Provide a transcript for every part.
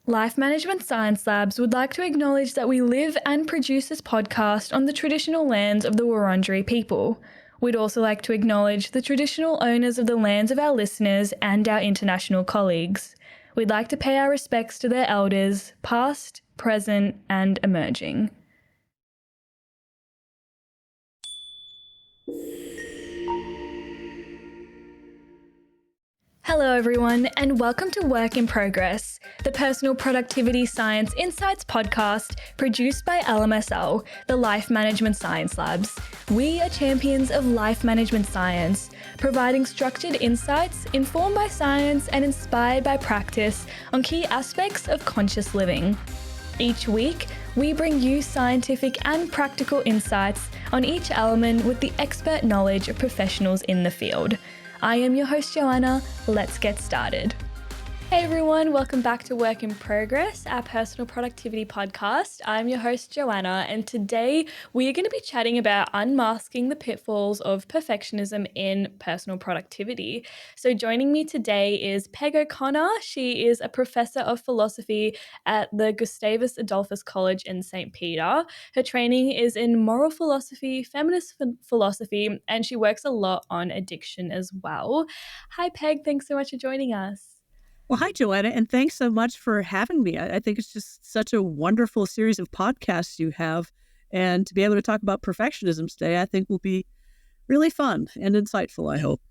Life Management Science Labs would like to acknowledge that we live and produce this podcast on the traditional lands of the Wurundjeri people. We'd also like to acknowledge the traditional owners of the lands of our listeners and our international colleagues. We'd like to pay our respects to their elders, past, present, and emerging. Hello everyone, and welcome to Work in Progress, the Personal Productivity Science Insights podcast produced by LMSL, the Life Management Science Labs. We are champions of life management science, providing structured insights informed by science and inspired by practice on key aspects of conscious living. Each week, we bring you scientific and practical insights on each element with the expert knowledge of professionals in the field. I am your host, Joanna. Let's get started. Hey everyone, welcome back to Work in Progress, our personal productivity podcast. I'm your host, Joanna, and today we are going to be chatting about unmasking the pitfalls of perfectionism in personal productivity. So joining me today is Peg O'Connor. She is a professor of philosophy at the Gustavus Adolphus College in St. Peter. Her training is in moral philosophy, feminist philosophy, and she works a lot on addiction as well. Hi Peg, thanks so much for joining us. Well, hi, Joanna, and thanks so much for having me. I think it's just such a wonderful series of podcasts you have, and to be able to talk about perfectionism today, I think will be really fun and insightful, I hope.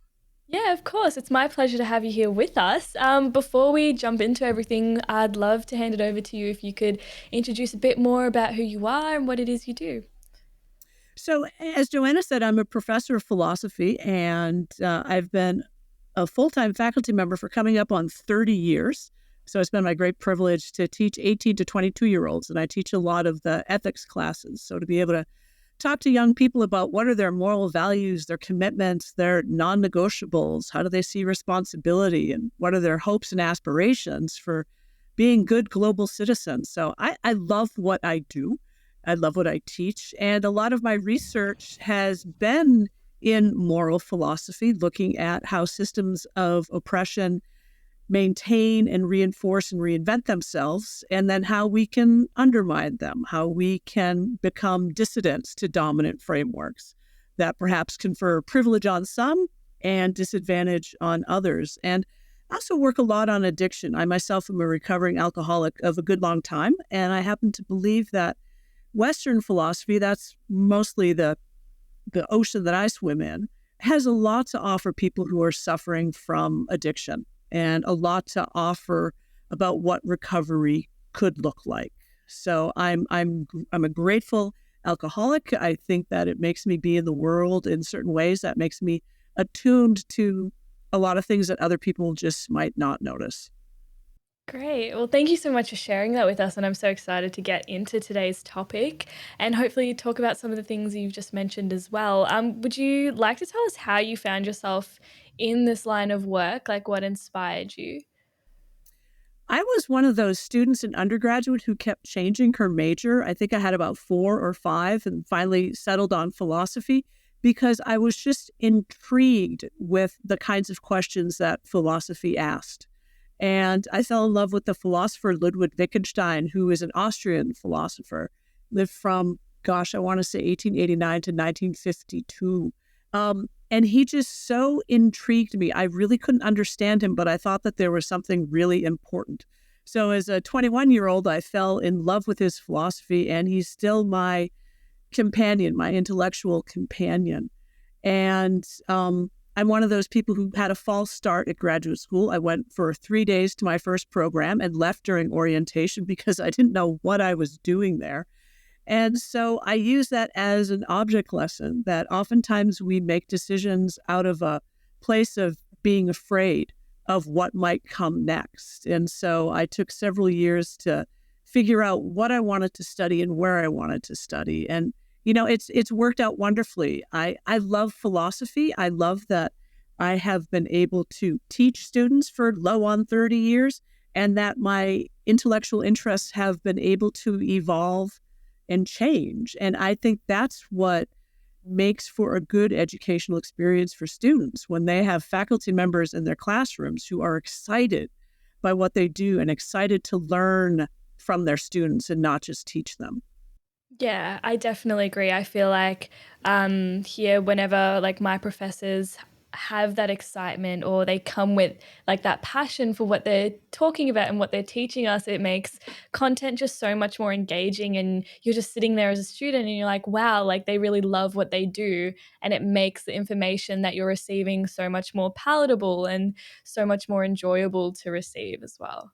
Yeah, of course. It's my pleasure to have you here with us. Before we jump into everything, I'd love to hand it over to you if you could introduce a bit more about who you are and what it is you do. So, as Joanna said, I'm a professor of philosophy, and I've been a full-time faculty member for coming up on 30 years. So it's been my great privilege to teach 18 to 22-year-olds, and I teach a lot of the ethics classes. So to be able to talk to young people about what are their moral values, their commitments, their non-negotiables, how do they see responsibility, and what are their hopes and aspirations for being good global citizens. So I love what I do. I love what I teach. And a lot of my research has been in moral philosophy, looking at how systems of oppression maintain and reinforce and reinvent themselves, and then how we can undermine them, how we can become dissidents to dominant frameworks that perhaps confer privilege on some and disadvantage on others. And I also work a lot on addiction. I myself am a recovering alcoholic of a good long time, and I happen to believe that Western philosophy, that's mostly the ocean that I swim in, has a lot to offer people who are suffering from addiction and a lot to offer about what recovery could look like. So I'm a grateful alcoholic. I think that it makes me be in the world in certain ways that makes me attuned to a lot of things that other people just might not notice. Great. Well, thank you so much for sharing that with us. And I'm so excited to get into today's topic and hopefully talk about some of the things you've just mentioned as well. Would you like to tell us how you found yourself in this line of work? Like what inspired you? I was one of those students in undergraduate who kept changing her major. I think I had about 4 or 5 and finally settled on philosophy because I was just intrigued with the kinds of questions that philosophy asked. And I fell in love with the philosopher Ludwig Wittgenstein, who is an Austrian philosopher, lived from, I want to say 1889 to 1952. And he just so intrigued me. I really couldn't understand him, but I thought that there was something really important. So as a 21-year-old, I fell in love with his philosophy, and he's still my companion, my intellectual companion. And I'm one of those people who had a false start at graduate school. I went for 3 days to my first program and left during orientation because I didn't know what I was doing there. And so I use that as an object lesson that oftentimes we make decisions out of a place of being afraid of what might come next. And so I took several years to figure out what I wanted to study and where I wanted to study. And it's worked out wonderfully. I love philosophy. I love that I have been able to teach students for low on 30 years, and that my intellectual interests have been able to evolve and change. And I think that's what makes for a good educational experience for students when they have faculty members in their classrooms who are excited by what they do and excited to learn from their students and not just teach them. Yeah, I definitely agree. I feel like here, whenever like my professors have that excitement or they come with like that passion for what they're talking about and what they're teaching us, it makes content just so much more engaging. And you're just sitting there as a student and you're like, wow, like they really love what they do. And it makes the information that you're receiving so much more palatable and so much more enjoyable to receive as well.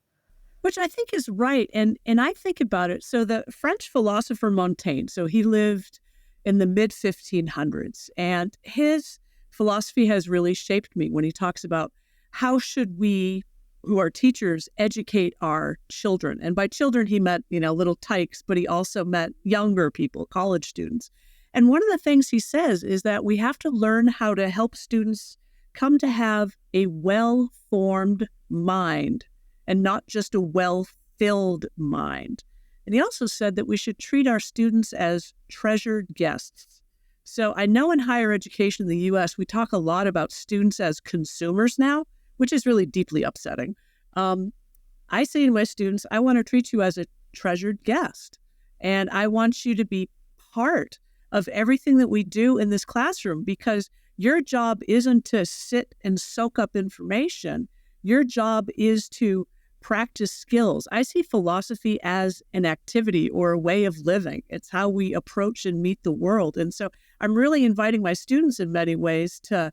Which I think is right. And I think about it. So the French philosopher Montaigne, so he lived in the mid 1500s, and his philosophy has really shaped me when he talks about how should we, who are teachers, educate our children. And by children, he meant, little tykes, but he also meant younger people, college students. And one of the things he says is that we have to learn how to help students come to have a well-formed mind and not just a well-filled mind. And he also said that we should treat our students as treasured guests. So I know in higher education in the US, we talk a lot about students as consumers now, which is really deeply upsetting. I say to my students, I want to treat you as a treasured guest. And I want you to be part of everything that we do in this classroom, because your job isn't to sit and soak up information. Your job is to practice skills. I see philosophy as an activity or a way of living. It's how we approach and meet the world. And so I'm really inviting my students in many ways to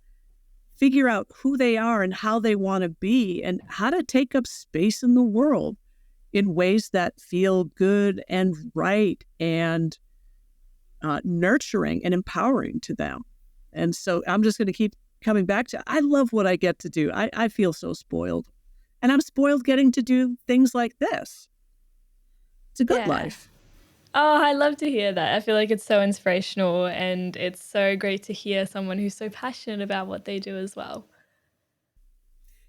figure out who they are and how they want to be and how to take up space in the world in ways that feel good and right and nurturing and empowering to them. And so I'm just going to keep coming back to, I love what I get to do. I feel so spoiled. And I'm spoiled getting to do things like this. It's a good Yeah. life. Oh, I love to hear that. I feel like it's so inspirational and it's so great to hear someone who's so passionate about what they do as well.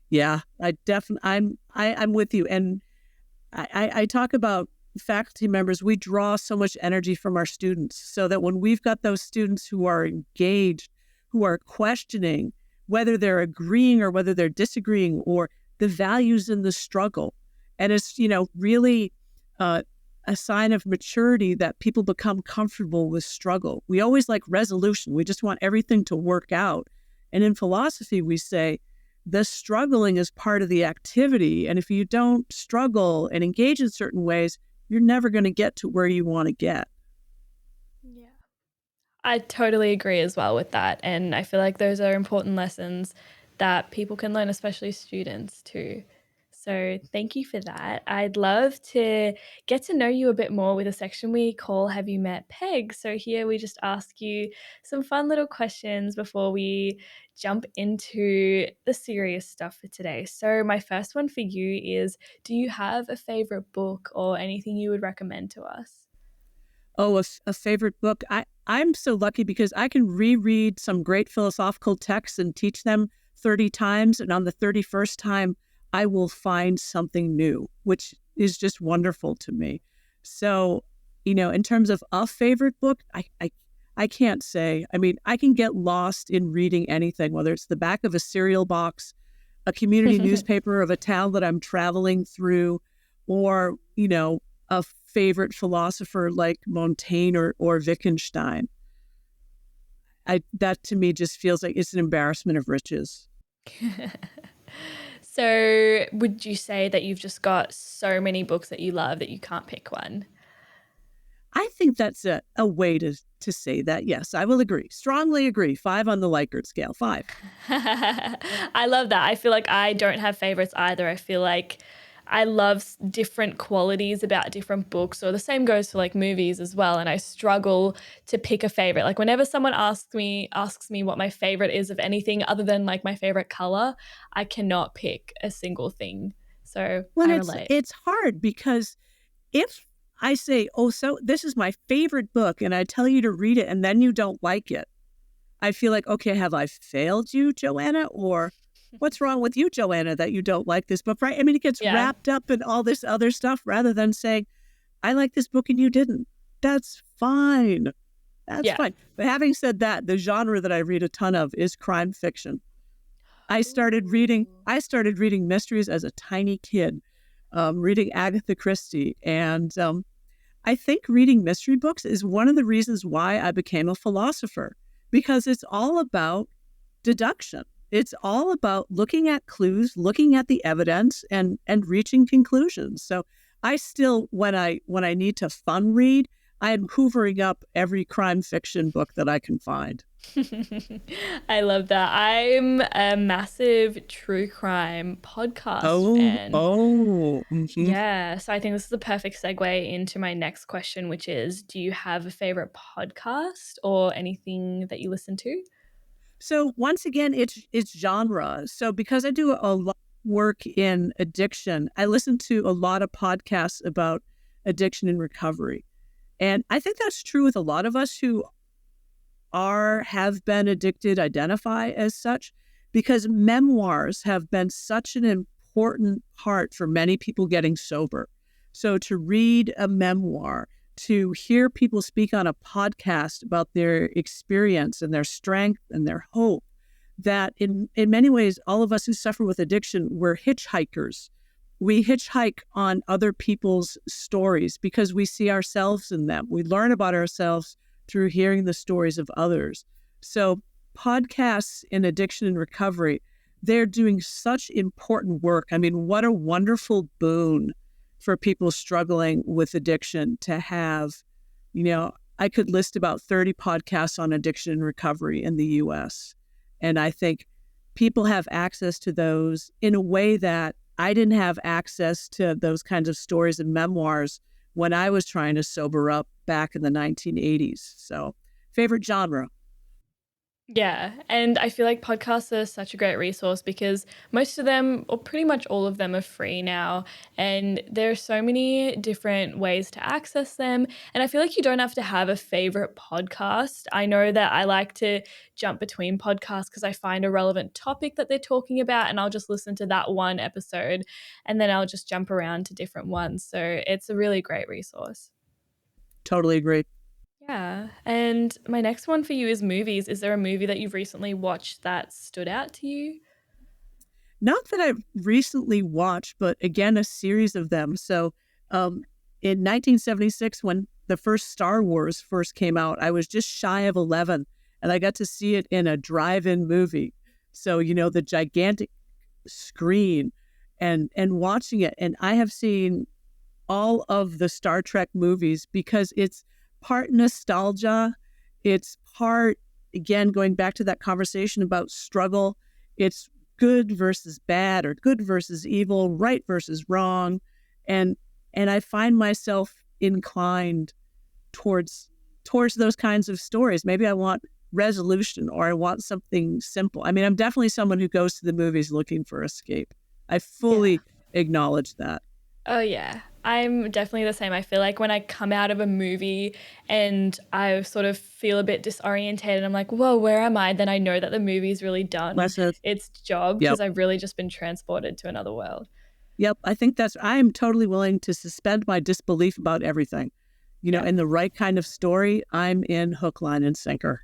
Yeah, I'm with you. And I talk about faculty members, we draw so much energy from our students, so that when we've got those students who are engaged, who are questioning whether they're agreeing or whether they're disagreeing, or the values in the struggle. And it's, really a sign of maturity that people become comfortable with struggle. We always like resolution. We just want everything to work out. And in philosophy, we say the struggling is part of the activity. And if you don't struggle and engage in certain ways, you're never going to get to where you want to get. Yeah. I totally agree as well with that. And I feel like those are important lessons that people can learn, especially students too. So thank you for that. I'd love to get to know you a bit more with a section we call Have You Met Peg? So here we just ask you some fun little questions before we jump into the serious stuff for today. So my first one for you is, do you have a favorite book or anything you would recommend to us? Oh, a favorite book. I'm so lucky because I can reread some great philosophical texts and teach them 30 times. And on the 31st time, I will find something new, which is just wonderful to me. So, in terms of a favorite book, I can't say. I mean, I can get lost in reading anything, whether it's the back of a cereal box, a community newspaper of a town that I'm traveling through, or, a favorite philosopher like Montaigne or Wittgenstein. That to me just feels like it's an embarrassment of riches. So, would you say that you've just got so many books that you love that you can't pick one? I think that's a way to say that. Yes, I will agree. Strongly agree. 5 on the Likert scale. 5. I love that. I feel like I don't have favorites either. I feel like I love different qualities about different books, or the same goes for like movies as well. And I struggle to pick a favorite. Like whenever someone asks me what my favorite is of anything other than like my favorite color, I cannot pick a single thing. So Well, I relate. it's hard because if I say, oh, so this is my favorite book, and I tell you to read it, and then you don't like it, I feel like, okay, have I failed you, Joanna? Or what's wrong with you, Joanna, that you don't like this book, right? I mean, it gets Yeah. wrapped up in all this other stuff rather than saying, I like this book and you didn't. That's fine. That's fine. But having said that, the genre that I read a ton of is crime fiction. I started reading mysteries as a tiny kid, reading Agatha Christie. And I think reading mystery books is one of the reasons why I became a philosopher, because it's all about deduction. It's all about looking at clues, looking at the evidence, and reaching conclusions. So I still, when I need to fun read, I'm hoovering up every crime fiction book that I can find. I love that. I'm a massive true crime podcast Oh, fan. oh. Mhm. Yeah, so I think this is the perfect segue into my next question, which is, do you have a favorite podcast or anything that you listen to? So once again, it's genre. So because I do a lot of work in addiction, I listen to a lot of podcasts about addiction and recovery. And I think that's true with a lot of us who have been addicted, identify as such, because memoirs have been such an important part for many people getting sober. So to read a memoir, to hear people speak on a podcast about their experience and their strength and their hope, that in many ways, all of us who suffer with addiction, we're hitchhikers. We hitchhike on other people's stories because we see ourselves in them. We learn about ourselves through hearing the stories of others. So podcasts in addiction and recovery, they're doing such important work. I mean, what a wonderful boon for people struggling with addiction to have. I could list about 30 podcasts on addiction and recovery in the US. And I think people have access to those in a way that I didn't have access to those kinds of stories and memoirs when I was trying to sober up back in the 1980s. So, favorite genre? Yeah, and I feel like podcasts are such a great resource because most of them, or pretty much all of them, are free now. And there are so many different ways to access them. And I feel like you don't have to have a favorite podcast. I know that I like to jump between podcasts because I find a relevant topic that they're talking about, and I'll just listen to that one episode and then I'll just jump around to different ones. So it's a really great resource. Totally agree. Yeah. And my next one for you is movies. Is there a movie that you've recently watched that stood out to you? Not that I've recently watched, but again, a series of them. So, in 1976, when the first Star Wars first came out, I was just shy of 11, and I got to see it in a drive-in movie. So, the gigantic screen and watching it. And I have seen all of the Star Trek movies because it's part nostalgia. It's part, again, going back to that conversation about struggle. It's good versus bad or good versus evil, right versus wrong. And I find myself inclined towards those kinds of stories. Maybe I want resolution or I want something simple. I mean, I'm definitely someone who goes to the movies looking for escape. I Yeah. fully acknowledge that. Oh, yeah. I'm definitely the same. I feel like when I come out of a movie and I sort of feel a bit disorientated, I'm like, whoa, where am I? Then I know that the movie's really done Lessons. its job Yep. because I've really just been transported to another world. Yep. I think I'm totally willing to suspend my disbelief about everything. Yeah. In the right kind of story, I'm in hook, line, and sinker.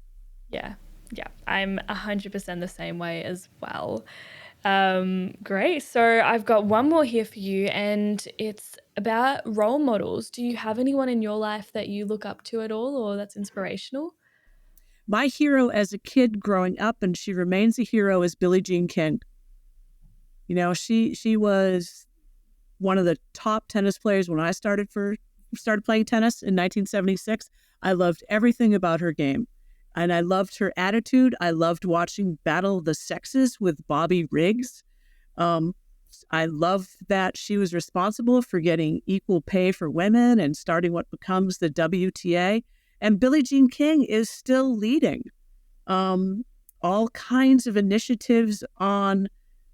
Yeah. Yeah. I'm 100% the same way as well. Great. So I've got one more here for you, and it's about role models. Do you have anyone in your life that you look up to at all or that's inspirational? My hero as a kid growing up, and she remains a hero, is Billie Jean King. She was one of the top tennis players when I started playing tennis in 1976. I loved everything about her game. And I loved her attitude. I loved watching Battle of the Sexes with Bobby Riggs. Um, I love that she was responsible for getting equal pay for women and starting what becomes the WTA. And Billie Jean King is still leading all kinds of initiatives on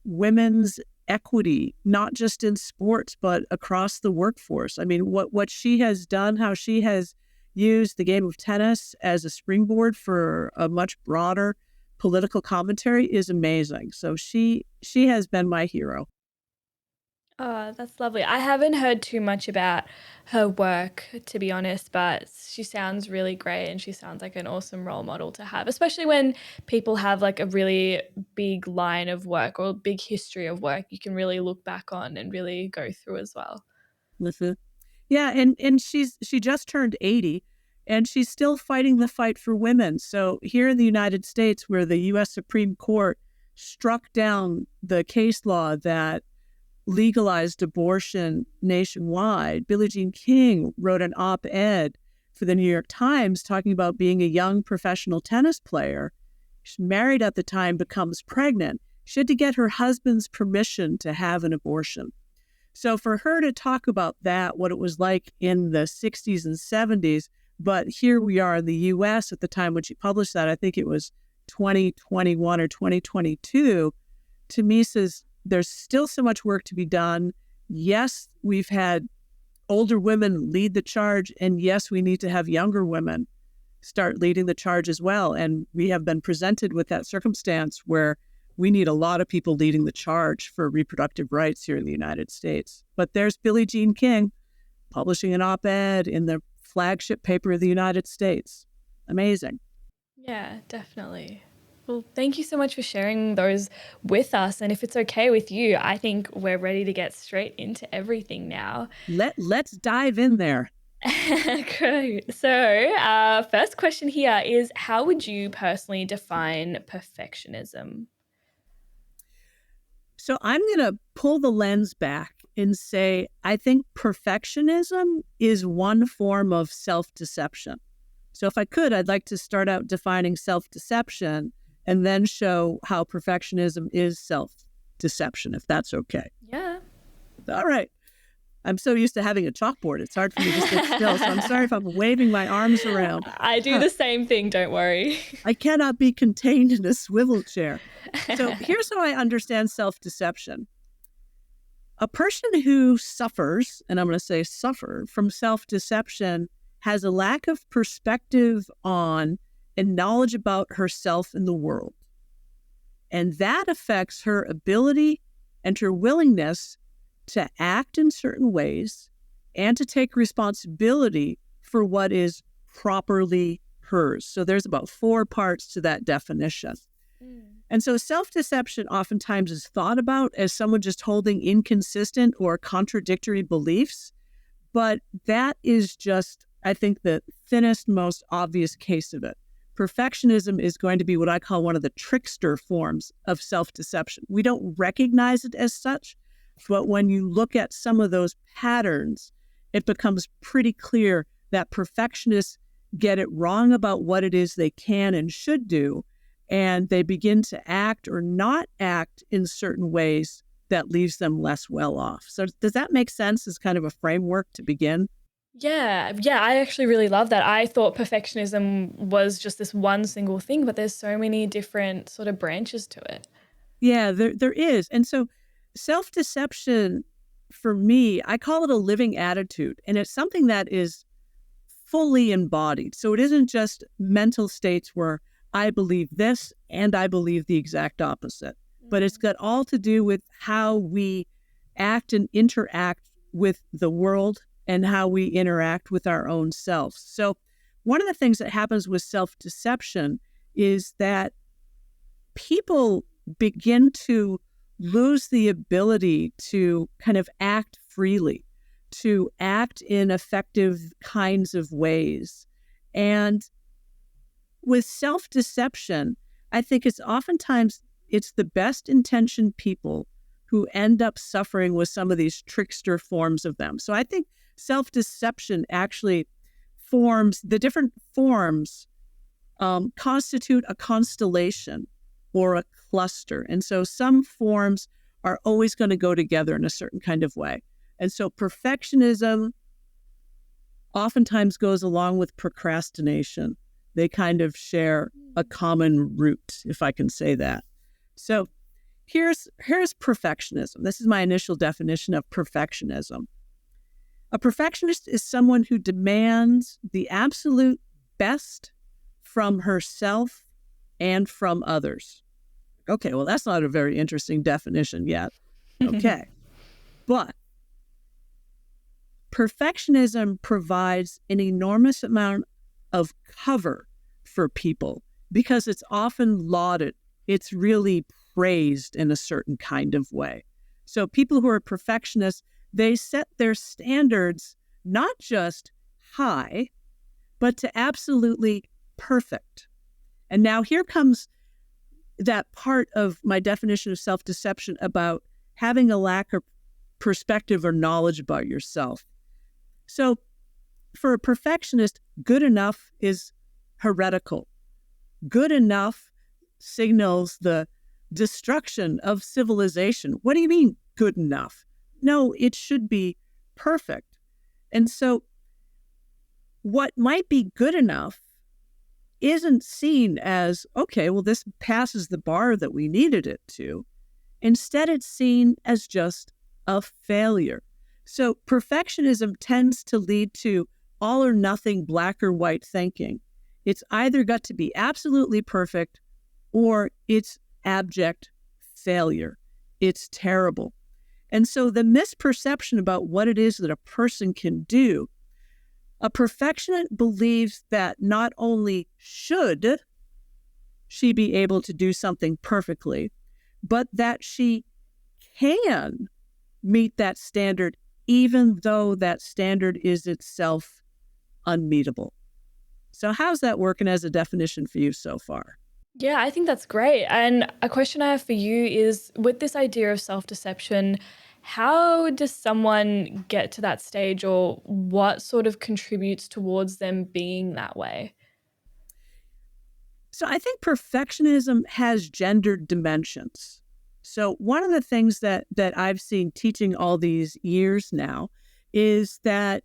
women's equity, not just in sports, but across the workforce. I mean, what she has done, how she has used the game of tennis as a springboard for a much broader political commentary is amazing. So she has been my hero. Oh, that's lovely. I haven't heard too much about her work, to be honest, but she sounds really great and she sounds like an awesome role model to have, especially when people have like a really big line of work or a big history of work you can really look back on and really go through as well. Listen. Yeah, and she just turned 80 and she's still fighting the fight for women. So here in the United States, where the US Supreme Court struck down the case law that legalized abortion nationwide, Billie Jean King wrote an op-ed for the New York Times talking about being a young professional tennis player. She's married at the time, becomes pregnant. She had to get her husband's permission to have an abortion. So for her to talk about that, what it was like in the 60s and 70s, but here we are in the US at the time when she published that, I think it was 2021 or 2022, to me says there's still so much work to be done. Yes, we've had older women lead the charge, and yes, we need to have younger women start leading the charge as well. And we have been presented with that circumstance where we need a lot of people leading the charge for reproductive rights here in the United States. But there's Billie Jean King publishing an op-ed in the flagship paper of the United States. Amazing. Yeah, definitely. Well, thank you so much for sharing those with us. And if it's okay with you, I think we're ready to get straight into everything now. Let's dive in there. Great. So, first question here is, how would you personally define perfectionism? So I'm going to pull the lens back and say, I think perfectionism is one form of self-deception. So if I could, I'd like to start out defining self-deception and then show how perfectionism is self-deception, if that's okay. Yeah. All right. I'm so used to having a chalkboard. It's hard for me to sit still. So I'm sorry if I'm waving my arms around. I do the same thing, don't worry. I cannot be contained in a swivel chair. So here's how I understand self-deception. A person who suffers, and I'm going to say suffer, from self-deception has a lack of perspective on and knowledge about herself and the world. And that affects her ability and her willingness to act in certain ways and to take responsibility for what is properly hers. So there's about 4 parts to that definition. And so self-deception oftentimes is thought about as someone just holding inconsistent or contradictory beliefs. But that is just, I think, the thinnest, most obvious case of it. Perfectionism is going to be what I call one of the trickster forms of self-deception. We don't recognize it as such, but when you look at some of those patterns, it becomes pretty clear that perfectionists get it wrong about what it is they can and should do, and they begin to act or not act in certain ways that leaves them less well off. So does that make sense as kind of a framework to begin? Yeah, I actually really love that. I thought perfectionism was just this one single thing, but there's so many different sort of branches to it. Yeah, there is. And so self-deception, for me, I call it a living attitude, and it's something that is fully embodied. So it isn't just mental states where I believe this and I believe the exact opposite, but it's got all to do with how we act and interact with the world and how we interact with our own selves. So one of the things that happens with self-deception is that people begin to lose the ability to kind of act freely, to act in effective kinds of ways. And with self-deception, I think it's oftentimes it's the best intentioned people who end up suffering with some of these trickster forms of them. So I think self-deception actually forms, the different forms constitute a constellation or a cluster. And so some forms are always going to go together in a certain kind of way. And so perfectionism oftentimes goes along with procrastination. They kind of share a common root, if I can say that. So here's perfectionism. This is my initial definition of perfectionism. A perfectionist is someone who demands the absolute best from herself and from others. Okay, well, that's not a very interesting definition yet. Okay. But perfectionism provides an enormous amount of cover for people because it's often lauded. It's really praised in a certain kind of way. So people who are perfectionists, they set their standards not just high, but to absolutely perfect. And now here comes that part of my definition of self-deception about having a lack of perspective or knowledge about yourself. So for a perfectionist, good enough is heretical. Good enough signals the destruction of civilization. What do you mean, good enough? No, it should be perfect. And so what might be good enough isn't seen as, okay, well, this passes the bar that we needed it to. Instead, it's seen as just a failure. So perfectionism tends to lead to all or nothing, black or white thinking. It's either got to be absolutely perfect or it's abject failure. It's terrible. And so the misperception about what it is that a person can do, a perfectionist believes that not only should she be able to do something perfectly, but that she can meet that standard, even though that standard is itself unmeetable. So how's that working as a definition for you so far? Yeah, I think that's great. And a question I have for you is, with this idea of self-deception, how does someone get to that stage, or what sort of contributes towards them being that way? So I think perfectionism has gendered dimensions. So one of the things that I've seen teaching all these years now is that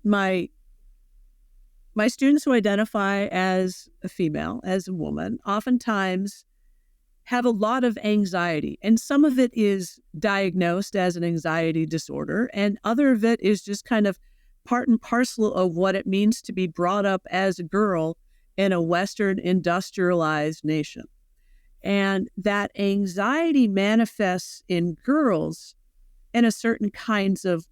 my students who identify as a female, as a woman, oftentimes have a lot of anxiety. And some of it is diagnosed as an anxiety disorder, and other of it is just kind of part and parcel of what it means to be brought up as a girl in a Western industrialized nation. And that anxiety manifests in girls in a certain kinds of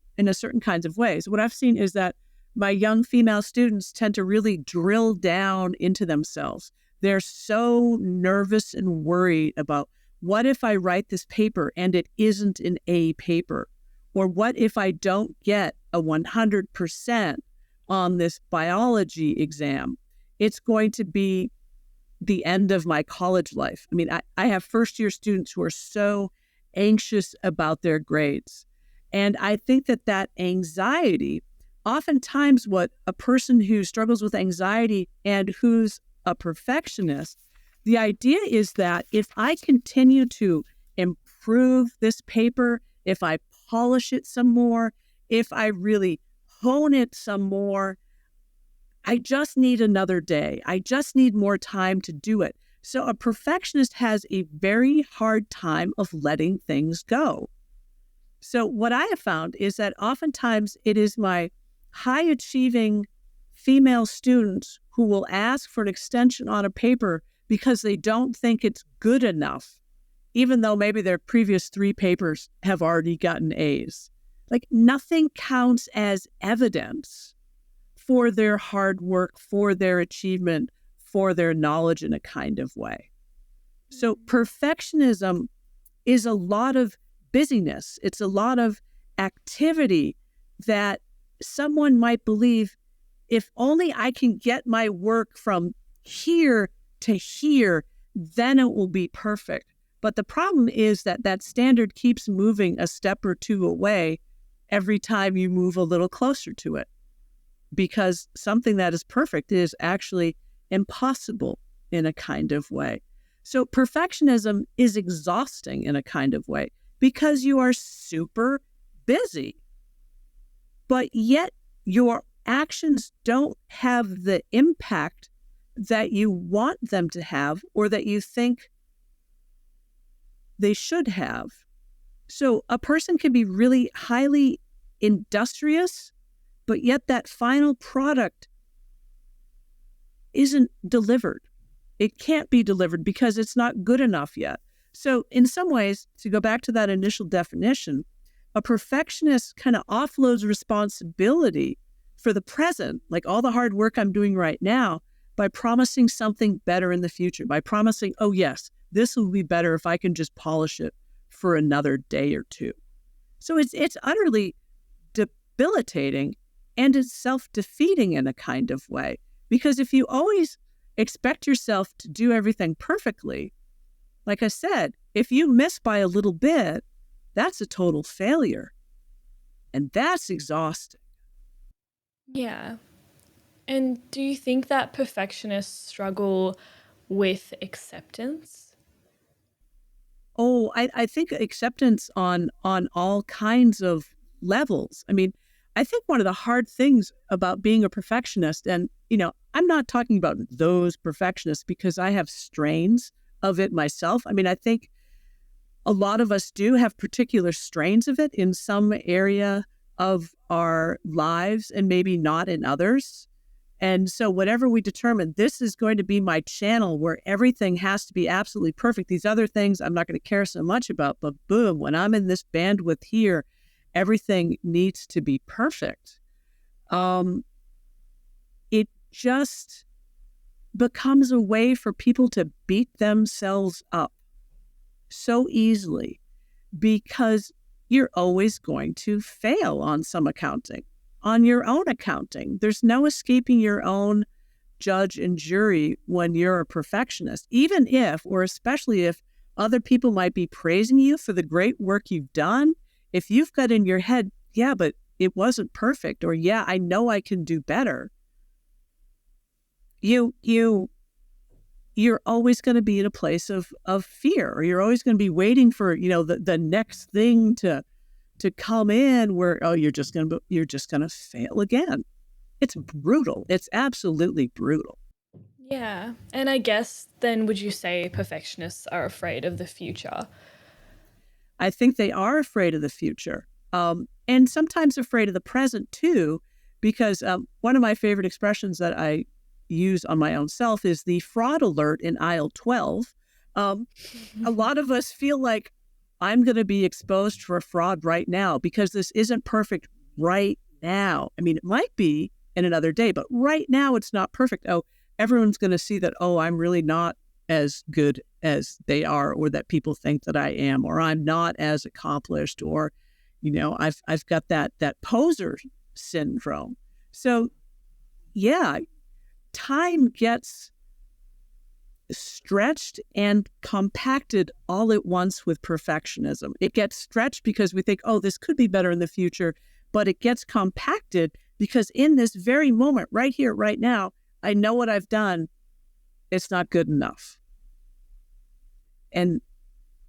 ways. What I've seen is that my young female students tend to really drill down into themselves. They're so nervous and worried about, what if I write this paper and it isn't an A paper? Or what if I don't get a 100% on this biology exam? It's going to be the end of my college life. I mean, I have first-year students who are so anxious about their grades. And I think that anxiety, oftentimes what a person who struggles with anxiety and who's a perfectionist, the idea is that if I continue to improve this paper, if I polish it some more, if I really hone it some more, I just need another day. I just need more time to do it. So a perfectionist has a very hard time of letting things go. So what I have found is that oftentimes it is my high-achieving female students who will ask for an extension on a paper because they don't think it's good enough, even though maybe their previous 3 papers have already gotten A's. Like, nothing counts as evidence for their hard work, for their achievement, for their knowledge in a kind of way. So perfectionism is a lot of busyness. It's a lot of activity that someone might believe, if only I can get my work from here to here, then it will be perfect. But the problem is that standard keeps moving a step or two away every time you move a little closer to it, because something that is perfect is actually impossible in a kind of way. So perfectionism is exhausting in a kind of way because you are super busy, but yet your actions don't have the impact that you want them to have or that you think they should have. So a person can be really highly industrious, but yet that final product isn't delivered. It can't be delivered because it's not good enough yet. So in some ways, to go back to that initial definition, A perfectionist kind of offloads responsibility for the present, like all the hard work I'm doing right now, by promising something better in the future, by promising, oh, yes, this will be better if I can just polish it for another day or two. So it's utterly debilitating, and it's self-defeating in a kind of way. Because if you always expect yourself to do everything perfectly, like I said, if you miss by a little bit, that's a total failure. And that's exhausting. Yeah. And do you think that perfectionists struggle with acceptance? Oh, I think acceptance on all kinds of levels. I mean, I think one of the hard things about being a perfectionist, and I'm not talking about those perfectionists because I have strains of it myself. I mean, I think a lot of us do have particular strains of it in some area of our lives and maybe not in others. And so whatever we determine, this is going to be my channel where everything has to be absolutely perfect. These other things I'm not going to care so much about, but boom, when I'm in this bandwidth here, everything needs to be perfect. It just becomes a way for people to beat themselves up so easily because you're always going to fail on some accounting, on your own accounting. There's no escaping your own judge and jury when you're a perfectionist, even if, or especially if, other people might be praising you for the great work you've done. If you've got in your head, yeah, but it wasn't perfect, or yeah, I know I can do better, you're always going to be in a place of fear, or you're always going to be waiting for the next thing to come in where, oh, you're just gonna fail again. It's brutal. It's absolutely brutal. Yeah. And I guess then would you say perfectionists are afraid of the future? I think they are afraid of the future, and sometimes afraid of the present too, because one of my favorite expressions that I use on my own self is the fraud alert in aisle 12. A lot of us feel like I'm going to be exposed for a fraud right now because this isn't perfect right now. I mean, it might be in another day, but right now it's not perfect. Oh, everyone's going to see that, oh, I'm really not as good as they are, or that people think that I am, or I'm not as accomplished, or, I've got that poser syndrome. So yeah, time gets stretched and compacted all at once with perfectionism. It gets stretched because we think, oh, this could be better in the future, but it gets compacted because in this very moment, right here, right now, I know what I've done. It's not good enough. And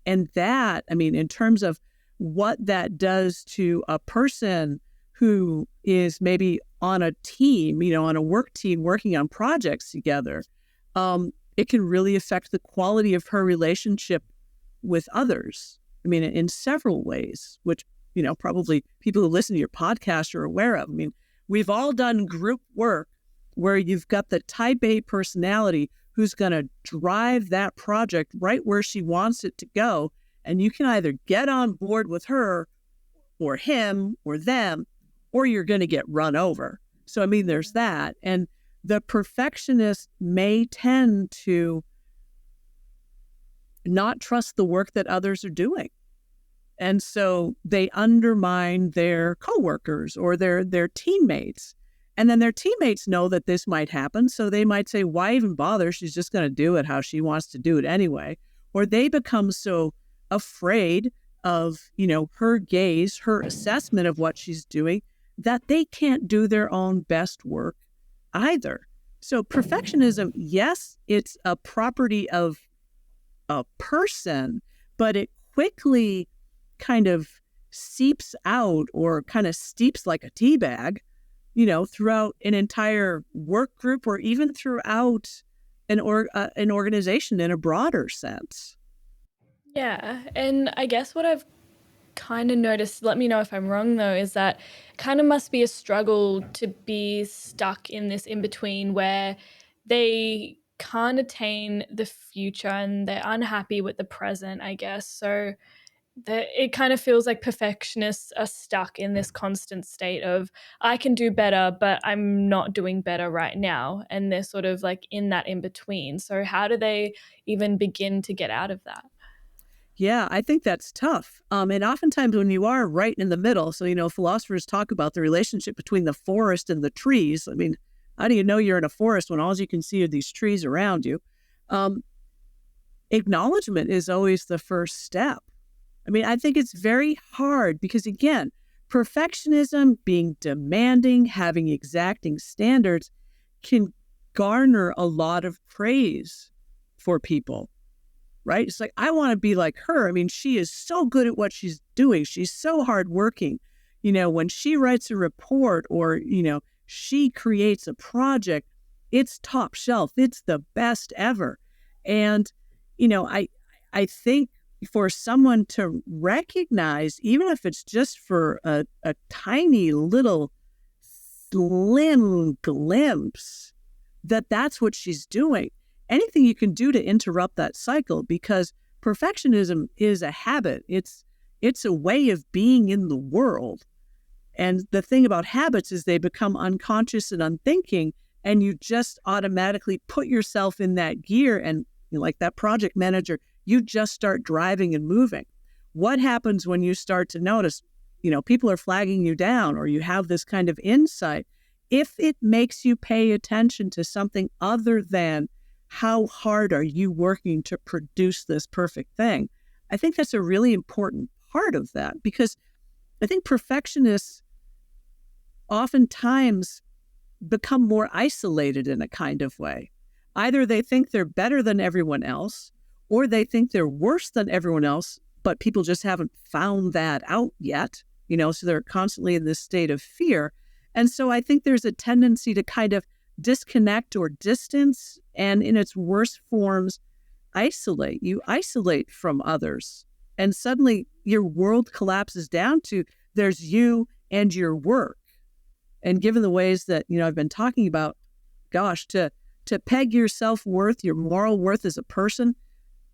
that, I mean, in terms of what that does to a person who is maybe on a team, on a work team working on projects together, it can really affect the quality of her relationship with others. I mean, in several ways, which, probably people who listen to your podcast are aware of. I mean, we've all done group work where you've got the type A personality who's going to drive that project right where she wants it to go. And you can either get on board with her or him or them, or you're going to get run over. So, I mean, there's that. And the perfectionist may tend to not trust the work that others are doing. And so they undermine their coworkers or their teammates. And then their teammates know that this might happen. So they might say, why even bother? She's just going to do it how she wants to do it anyway. Or they become so afraid of, her gaze, her assessment of what she's doing, that they can't do their own best work either. So perfectionism, yes, it's a property of a person, but it quickly kind of seeps out or kind of steeps like a tea bag, throughout an entire work group or even throughout an organization in a broader sense. Yeah. And I guess what I've kind of noticed, let me know if I'm wrong though, is that it kind of must be a struggle to be stuck in this in between where they can't attain the future and they're unhappy with the present, I guess. So It kind of feels like perfectionists are stuck in this constant state of, I can do better, but I'm not doing better right now. And they're sort of like in that in between. So how do they even begin to get out of that? Yeah, I think that's tough. And oftentimes when you are right in the middle, so, philosophers talk about the relationship between the forest and the trees. I mean, how do you know you're in a forest when all you can see are these trees around you? Um, Acknowledgement is always the first step. I mean, I think it's very hard because, again, perfectionism, being demanding, having exacting standards can garner a lot of praise for people, right? It's like, I want to be like her. I mean, she is so good at what she's doing. She's so hardworking. When she writes a report or, she creates a project, it's top shelf. It's the best ever. And, I think for someone to recognize, even if it's just for a tiny little slim glimpse, that that's what she's doing. Anything you can do to interrupt that cycle, because perfectionism is a habit. It's a way of being in the world. And the thing about habits is they become unconscious and unthinking, and you just automatically put yourself in that gear. And like that project manager, you just start driving and moving. What happens when you start to notice, people are flagging you down, or you have this kind of insight? If it makes you pay attention to something other than how hard are you working to produce this perfect thing, I think that's a really important part of that, because I think perfectionists oftentimes become more isolated in a kind of way. Either they think they're better than everyone else, or they think they're worse than everyone else, but people just haven't found that out yet, so they're constantly in this state of fear. And so I think there's a tendency to kind of disconnect or distance, and in its worst forms, isolate. You isolate from others, and suddenly your world collapses down to there's you and your work. And given the ways that, I've been talking about, gosh, to peg your self-worth, your moral worth as a person,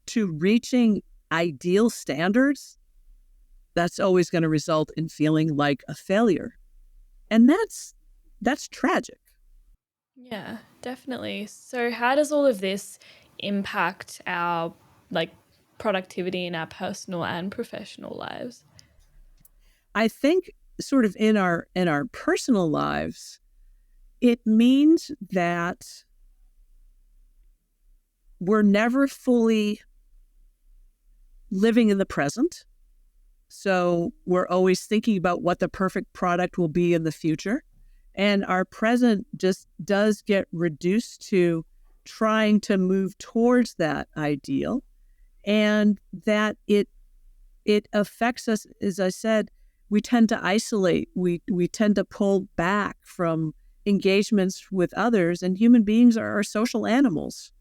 to reaching ideal standards, that's always going to result in feeling like a failure. And that's tragic. Yeah, definitely. So how does all of this impact our like productivity in our personal and professional lives? I think sort of in our personal lives, it means that we're never fully living in the present. So we're always thinking about what the perfect product will be in the future. And our present just does get reduced to trying to move towards that ideal, and that it affects us. As I said, we tend to isolate. We tend to pull back from engagements with others, and human beings are social animals.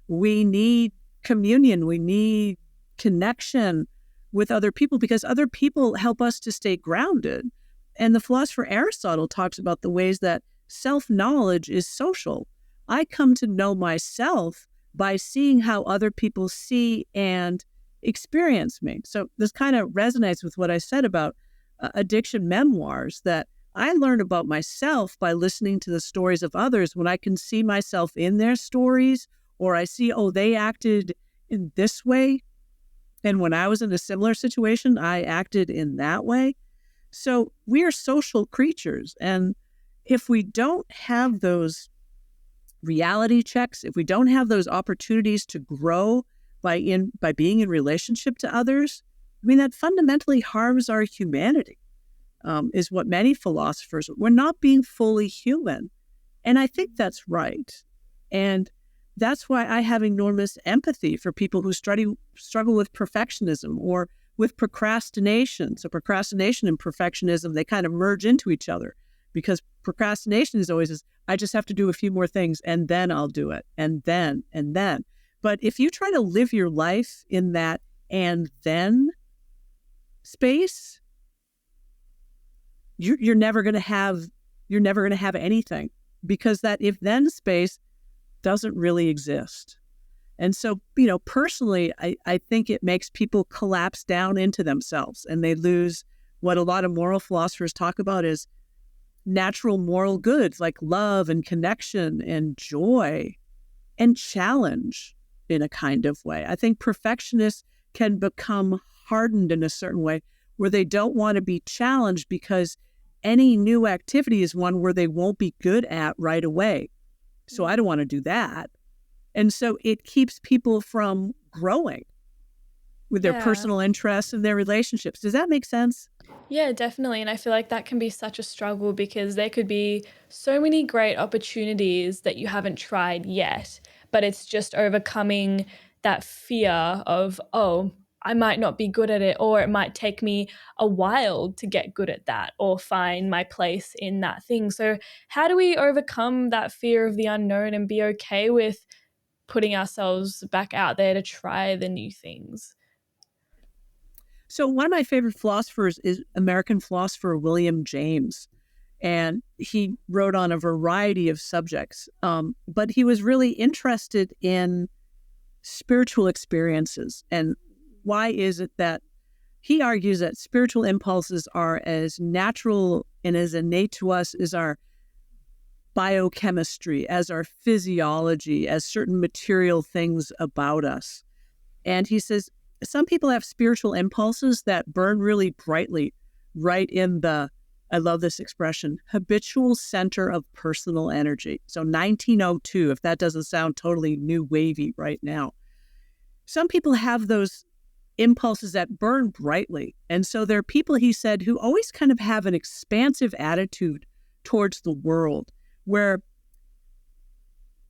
We need communion. We need connection with other people, because other people help us to stay grounded. And the philosopher Aristotle talks about the ways that self-knowledge is social. I come to know myself by seeing how other people see and experience me. So this kind of resonates with what I said about addiction memoirs, that I learn about myself by listening to the stories of others. When I can see myself in their stories, or I see, oh, they acted in this way, and when I was in a similar situation, I acted in that way. So we are social creatures. And if we don't have those reality checks, if we don't have those opportunities to grow by being in relationship to others, I mean, that fundamentally harms our humanity, is what many philosophers, we're not being fully human. And I think that's right. And that's why I have enormous empathy for people who struggle with perfectionism or with procrastination. So procrastination and perfectionism, they kind of merge into each other, because procrastination is always, I just have to do a few more things and then I'll do it. And then. But if you try to live your life in that and then space, you're never going to have anything, because that if then space doesn't really exist. And so, personally, I think it makes people collapse down into themselves, and they lose what a lot of moral philosophers talk about is natural moral goods like love and connection and joy and challenge in a kind of way. I think perfectionists can become hardened in a certain way where they don't want to be challenged because any new activity is one where they won't be good at right away. So I don't want to do that. And so it keeps people from growing with their personal interests and their relationships. Does that make sense? Yeah, definitely. And I feel like that can be such a struggle because there could be so many great opportunities that you haven't tried yet, but it's just overcoming that fear of, oh, I might not be good at it, or it might take me a while to get good at that or find my place in that thing. So, how do we overcome that fear of the unknown and be okay with putting ourselves back out there to try the new things? So one of my favorite philosophers is American philosopher William James. And he wrote on a variety of subjects. But he was really interested in spiritual experiences. And why is it that he argues that spiritual impulses are as natural and as innate to us as our biochemistry, as our physiology, as certain material things about us. And he says, some people have spiritual impulses that burn really brightly right in the, I love this expression, habitual center of personal energy. So 1902, if that doesn't sound totally new wavy right now. Some people have those impulses that burn brightly. And so there are people, he said, who always kind of have an expansive attitude towards the world, where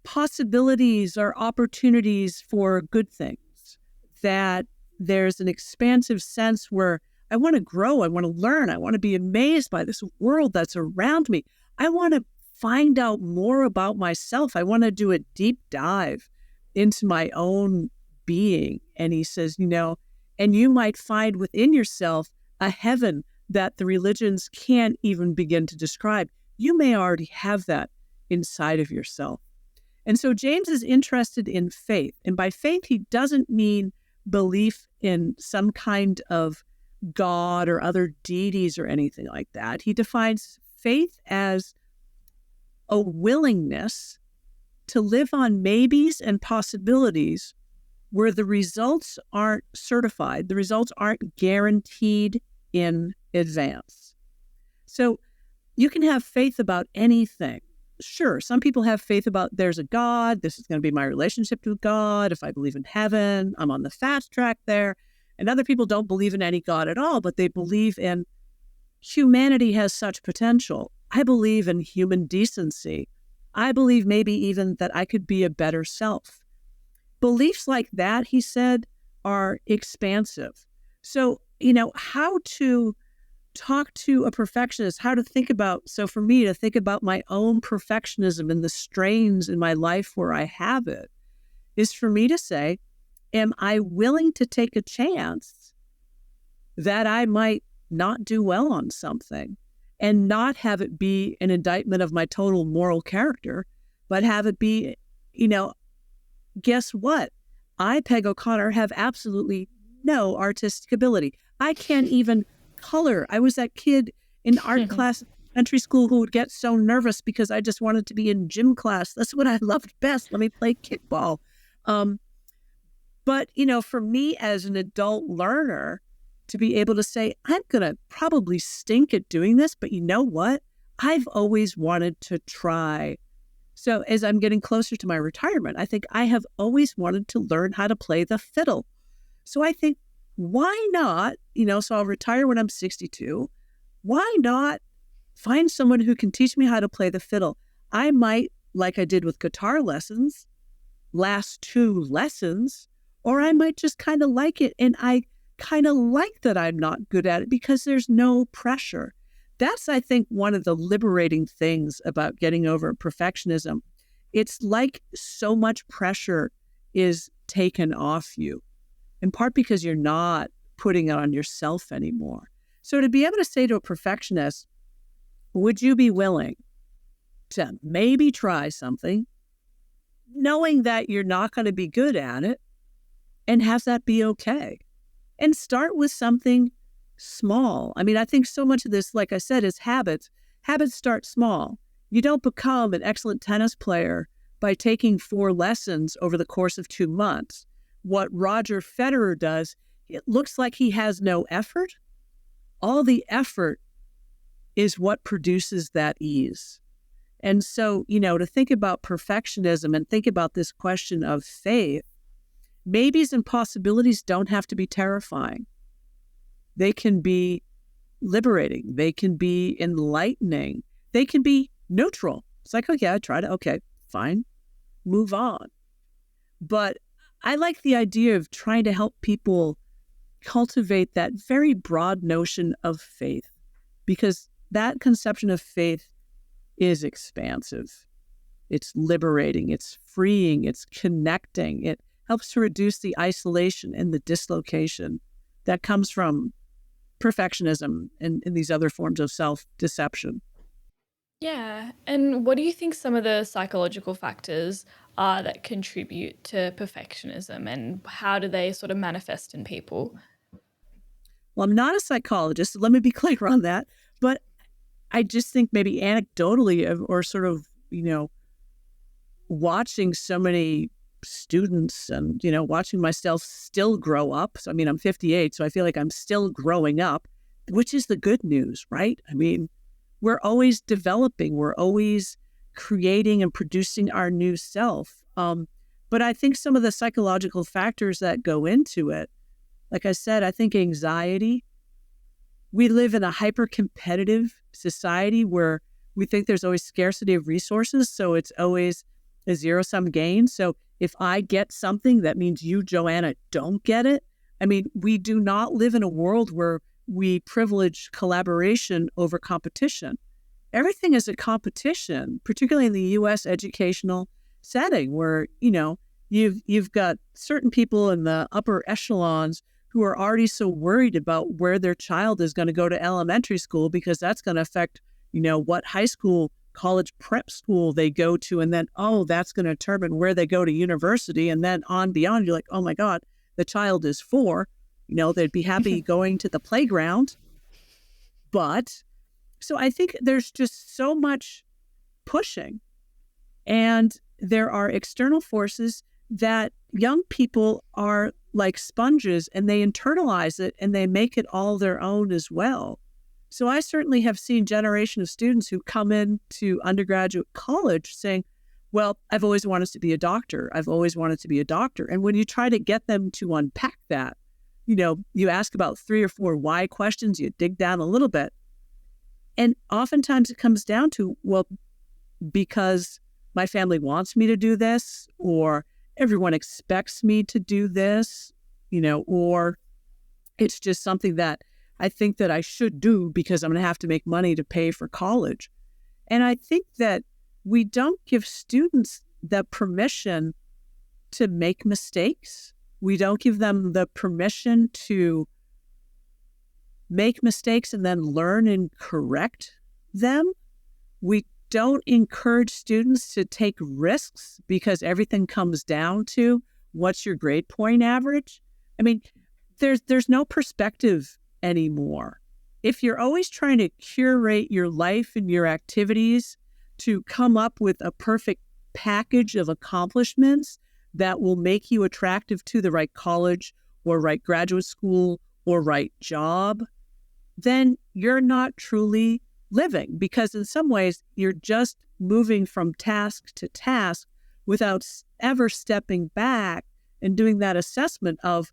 possibilities are opportunities for good things, that there's an expansive sense where I want to grow, I want to learn, I want to be amazed by this world that's around me. I want to find out more about myself. I want to do a deep dive into my own being. And he says, and you might find within yourself a heaven that the religions can't even begin to describe. You may already have that inside of yourself. And so James is interested in faith. And by faith, he doesn't mean belief in some kind of God or other deities or anything like that. He defines faith as a willingness to live on maybes and possibilities where the results aren't certified, the results aren't guaranteed in advance. So you can have faith about anything. Sure, some people have faith about there's a God, this is going to be my relationship to God. If I believe in heaven, I'm on the fast track there. And other people don't believe in any God at all, but they believe in humanity has such potential. I believe in human decency. I believe maybe even that I could be a better self. Beliefs like that, he said, are expansive. So, how to talk to a perfectionist, how to think about, so for me to think about my own perfectionism and the strains in my life where I have it, is for me to say, am I willing to take a chance that I might not do well on something and not have it be an indictment of my total moral character, but have it be, guess what? I, Peg O'Connor, have absolutely no artistic ability. I can't even color. I was that kid in art class in elementary school who would get so nervous because I just wanted to be in gym class. That's what I loved best. Let me play kickball. But, for me as an adult learner to be able to say, I'm going to probably stink at doing this, but you know what? I've always wanted to try. So as I'm getting closer to my retirement, I think I have always wanted to learn how to play the fiddle. So I think, why not, so I'll retire when I'm 62. Why not find someone who can teach me how to play the fiddle? I might, like I did with guitar lessons, last 2 lessons, or I might just kind of like it. And I kind of like that I'm not good at it because there's no pressure. That's, I think, one of the liberating things about getting over perfectionism. It's like so much pressure is taken off you, in part because you're not putting it on yourself anymore. So to be able to say to a perfectionist, would you be willing to maybe try something knowing that you're not going to be good at it, and have that be okay. And start with something small. I mean, I think so much of this, like I said, is habits. Habits start small. You don't become an excellent tennis player by taking 4 lessons over the course of 2 months. What Roger Federer does, it looks like he has no effort. All the effort is what produces that ease. And so, to think about perfectionism and think about this question of faith, maybes and possibilities don't have to be terrifying. They can be liberating. They can be enlightening. They can be neutral. It's like, okay, I tried it. Okay, fine. Move on. But I like the idea of trying to help people cultivate that very broad notion of faith, because that conception of faith is expansive. It's liberating. It's freeing. It's connecting. It helps to reduce the isolation and the dislocation that comes from perfectionism and these other forms of self-deception. Yeah. And what do you think some of the psychological factors are that contribute to perfectionism, and how do they sort of manifest in people? Well, I'm not a psychologist, so let me be clear on that. But I just think maybe anecdotally or sort of, watching so many students and, watching myself still grow up. So, I mean, I'm 58, so I feel like I'm still growing up, which is the good news, right? I mean, we're always developing. We're always creating and producing our new self. But I think some of the psychological factors that go into it, like I said, I think anxiety. We live in a hyper-competitive society where we think there's always scarcity of resources, so it's always a zero-sum game. So if I get something, that means you, Joanna, don't get it. I mean, we do not live in a world where we privilege collaboration over competition. Everything is a competition, particularly in the U.S. educational setting, where you've got certain people in the upper echelons who are already so worried about where their child is going to go to elementary school, because that's going to affect, what high school, college, prep school they go to. And then, that's going to determine where they go to university. And then on beyond, you're like, oh my God, the child is 4. They'd be happy going to the playground. But so I think there's just so much pushing. And there are external forces that young people are like sponges, and they internalize it and they make it all their own as well. So I certainly have seen generation of students who come into undergraduate college saying, well, I've always wanted to be a doctor. I've always wanted to be a doctor. And when you try to get them to unpack that, you ask about 3 or 4 why questions, you dig down a little bit. And oftentimes it comes down to, well, because my family wants me to do this, or everyone expects me to do this, or it's just something that I think that I should do because I'm going to have to make money to pay for college. And I think that we don't give students the permission to make mistakes. We don't give them the permission to make mistakes and then learn and correct them. We don't encourage students to take risks because everything comes down to what's your grade point average. I mean, there's no perspective anymore. If you're always trying to curate your life and your activities to come up with a perfect package of accomplishments that will make you attractive to the right college or right graduate school or right job, then you're not truly living, because in some ways you're just moving from task to task without ever stepping back and doing that assessment of,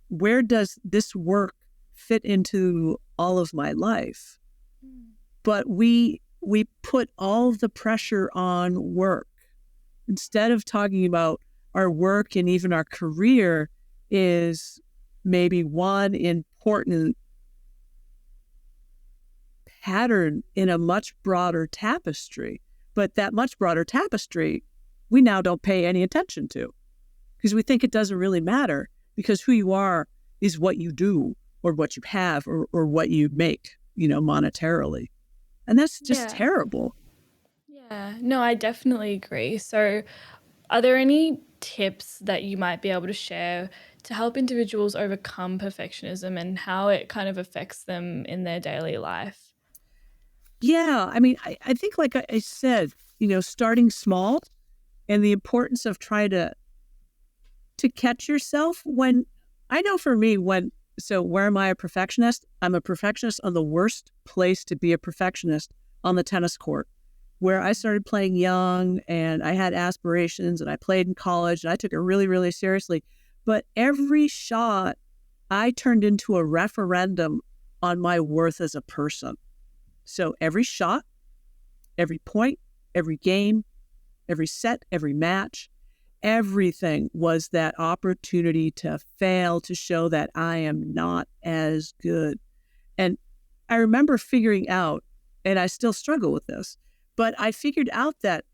where does this work fit into all of my life? But we put all the pressure on work instead of talking about our work, and even our career is maybe one important pattern in a much broader tapestry. But that much broader tapestry, we now don't pay any attention to, because we think it doesn't really matter, because who you are is what you do or what you have or what you make, monetarily. And that's just Yeah. terrible. Yeah. No, I definitely agree. So Are there any tips that you might be able to share to help individuals overcome perfectionism and how it kind of affects them in their daily life? Yeah, I mean, I think, like I said, starting small and the importance of trying to catch yourself when, I know for me, so where am I a perfectionist? I'm a perfectionist on the worst place to be a perfectionist, on the tennis court, where I started playing young and I had aspirations and I played in college and I took it really, really seriously. But every shot I turned into a referendum on my worth as a person. So every shot, every point, every game, every set, every match, everything was that opportunity to fail, to show that I am not as good. And I remember figuring out, and I still struggle with this, but I figured out that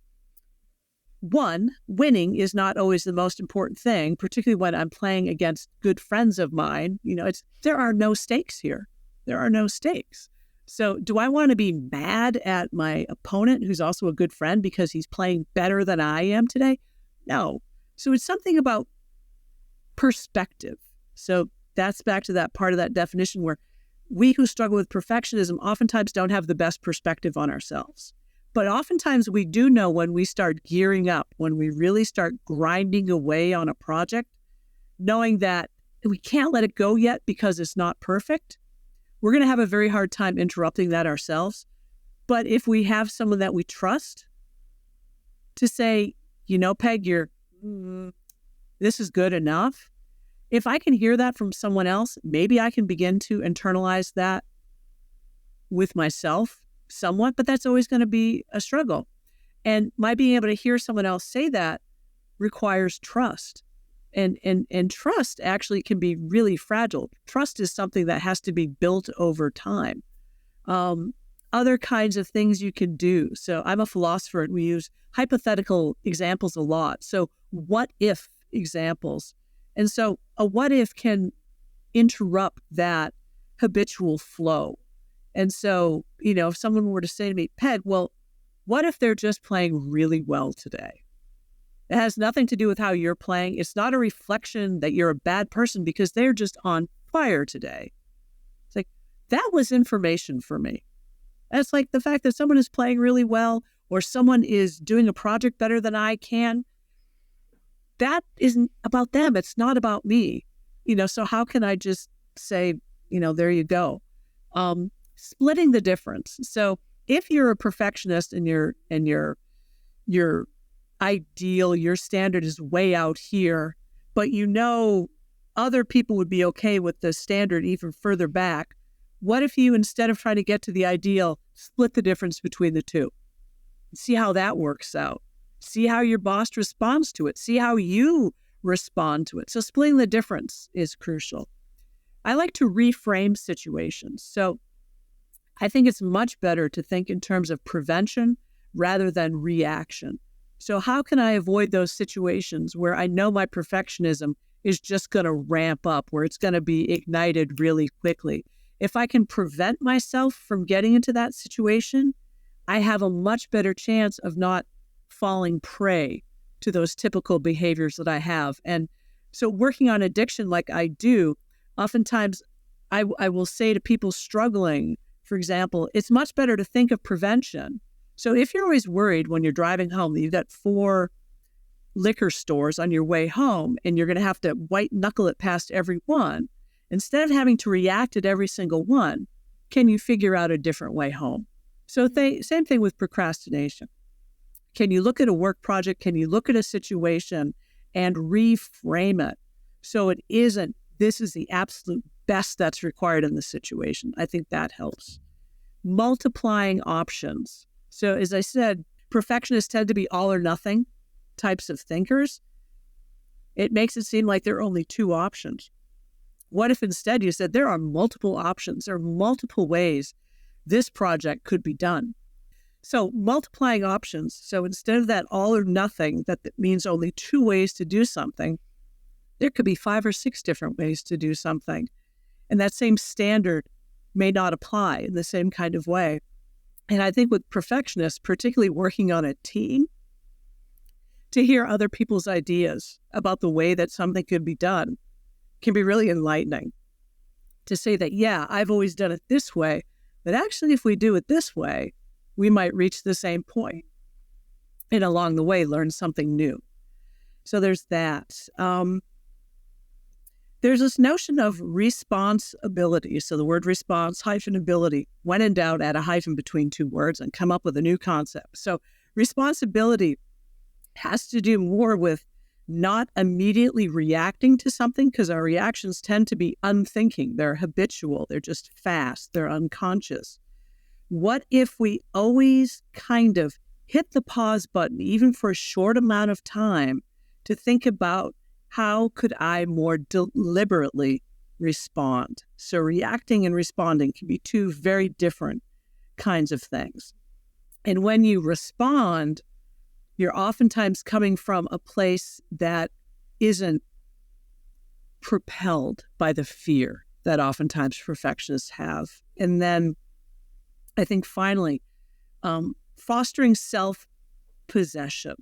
one, winning is not always the most important thing, particularly when I'm playing against good friends of mine. There are no stakes here. There are no stakes. So do I want to be mad at my opponent, who's also a good friend, because he's playing better than I am today? No. So it's something about perspective. So that's back to that part of that definition where we who struggle with perfectionism oftentimes don't have the best perspective on ourselves. But oftentimes we do know when we start gearing up, when we really start grinding away on a project, knowing that we can't let it go yet because it's not perfect. We're going to have a very hard time interrupting that ourselves. But if we have someone that we trust to say, Peg, this is good enough. If I can hear that from someone else, maybe I can begin to internalize that with myself somewhat, but that's always going to be a struggle. And my being able to hear someone else say that requires trust. And trust actually can be really fragile. Trust is something that has to be built over time. Other kinds of things you can do. So I'm a philosopher and we use hypothetical examples a lot. So what if examples. And so a what if can interrupt that habitual flow. And so, if someone were to say to me, Peg, well, what if they're just playing really well today? It has nothing to do with how you're playing. It's not a reflection that you're a bad person because they're just on fire today. It's like, that was information for me. That's like the fact that someone is playing really well or someone is doing a project better than I can. That isn't about them. It's not about me. So how can I just say, there you go. Splitting the difference. So if you're a perfectionist and your ideal, your standard is way out here, but other people would be okay with the standard even further back, what if you, instead of trying to get to the ideal, split the difference between the two? See how that works out. See how your boss responds to it. See how you respond to it. So splitting the difference is crucial. I like to reframe situations. So I think it's much better to think in terms of prevention rather than reaction. So how can I avoid those situations where I know my perfectionism is just going to ramp up, where it's going to be ignited really quickly? If I can prevent myself from getting into that situation, I have a much better chance of not falling prey to those typical behaviors that I have. And so working on addiction like I do, oftentimes I will say to people struggling, for example, it's much better to think of prevention. So if you're always worried when you're driving home that you've got 4 liquor stores on your way home and you're going to have to white knuckle it past every one, instead of having to react at every single one, can you figure out a different way home? So same thing with procrastination. Can you look at a work project? Can you look at a situation and reframe it so it isn't, this is the absolute best that's required in the situation? I think that helps. Multiplying options. So as I said, perfectionists tend to be all or nothing types of thinkers. It makes it seem like there are only 2 options. What if instead you said there are multiple options, there are multiple ways this project could be done? So multiplying options. So instead of that all or nothing, that means only 2 ways to do something, there could be 5 or 6 different ways to do something. And that same standard may not apply in the same kind of way. And I think with perfectionists, particularly working on a team, to hear other people's ideas about the way that something could be done can be really enlightening. To say that, yeah, I've always done it this way, but actually if we do it this way, we might reach the same point and along the way learn something new. So there's that. There's this notion of responsibility. So the word response hyphen ability. When in doubt, add a hyphen between two words and come up with a new concept. So responsibility has to do more with not immediately reacting to something, because our reactions tend to be unthinking. They're habitual. They're just fast. They're unconscious. What if we always kind of hit the pause button, even for a short amount of time, to think about how could I more deliberately respond? So reacting and responding can be two very different kinds of things. And when you respond, you're oftentimes coming from a place that isn't propelled by the fear that oftentimes perfectionists have. And then I think finally, fostering self-possession.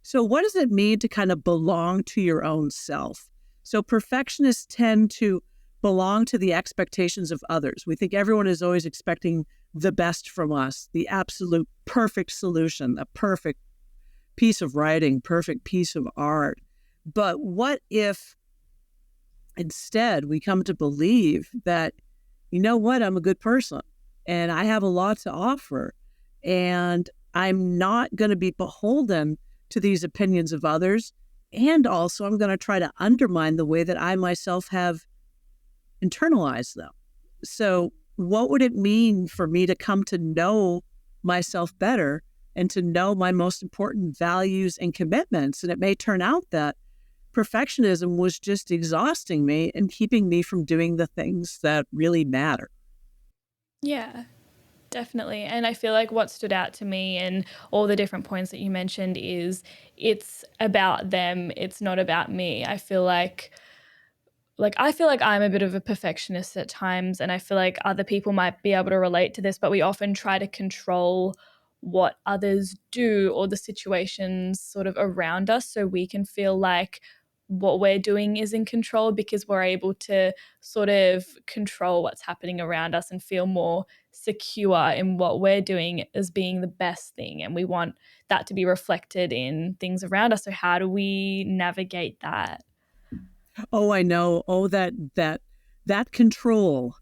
So what does it mean to kind of belong to your own self? So perfectionists tend to belong to the expectations of others. We think everyone is always expecting the best from us, the absolute perfect solution, the perfect piece of writing, perfect piece of art. But what if instead we come to believe that, you know what, I'm a good person and I have a lot to offer, and I'm not going to be beholden to these opinions of others. And also I'm going to try to undermine the way that I myself have internalized them. So what would it mean for me to come to know myself better and to know my most important values and commitments? And it may turn out that perfectionism was just exhausting me and keeping me from doing the things that really matter. Yeah. Definitely. And I feel like what stood out to me and all the different points that you mentioned is it's about them. It's not about me. I feel like I'm a bit of a perfectionist at times, and I feel like other people might be able to relate to this, but we often try to control what others do or the situations sort of around us so we can feel like what we're doing is in control, because we're able to sort of control what's happening around us and feel more secure in what we're doing as being the best thing. And we want that to be reflected in things around us. So how do we navigate that? Oh, I know. Oh, that control.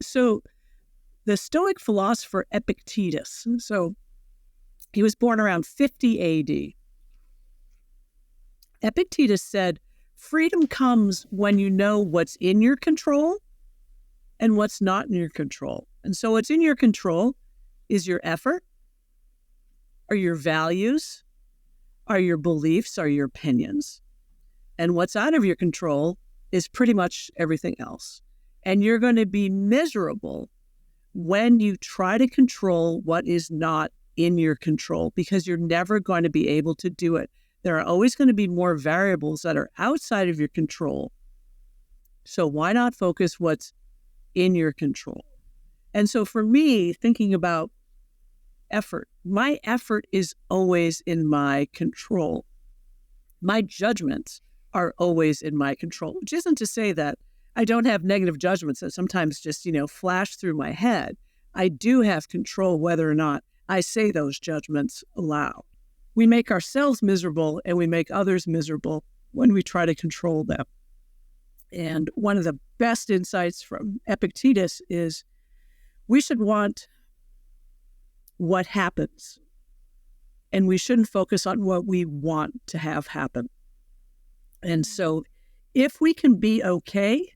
So the Stoic philosopher Epictetus, so he was born around 50 AD. Epictetus said, freedom comes when you know what's in your control and what's not in your control. And so what's in your control is your effort, are your values, are your beliefs, are your opinions. And what's out of your control is pretty much everything else. And you're going to be miserable when you try to control what is not in your control, because you're never going to be able to do it. There are always going to be more variables that are outside of your control. So why not focus what's in your control? And so for me, thinking about effort, my effort is always in my control. My judgments are always in my control, which isn't to say that I don't have negative judgments that sometimes just, flash through my head. I do have control whether or not I say those judgments aloud. We make ourselves miserable and we make others miserable when we try to control them. And one of the best insights from Epictetus is we should want what happens, and we shouldn't focus on what we want to have happen. And so if we can be okay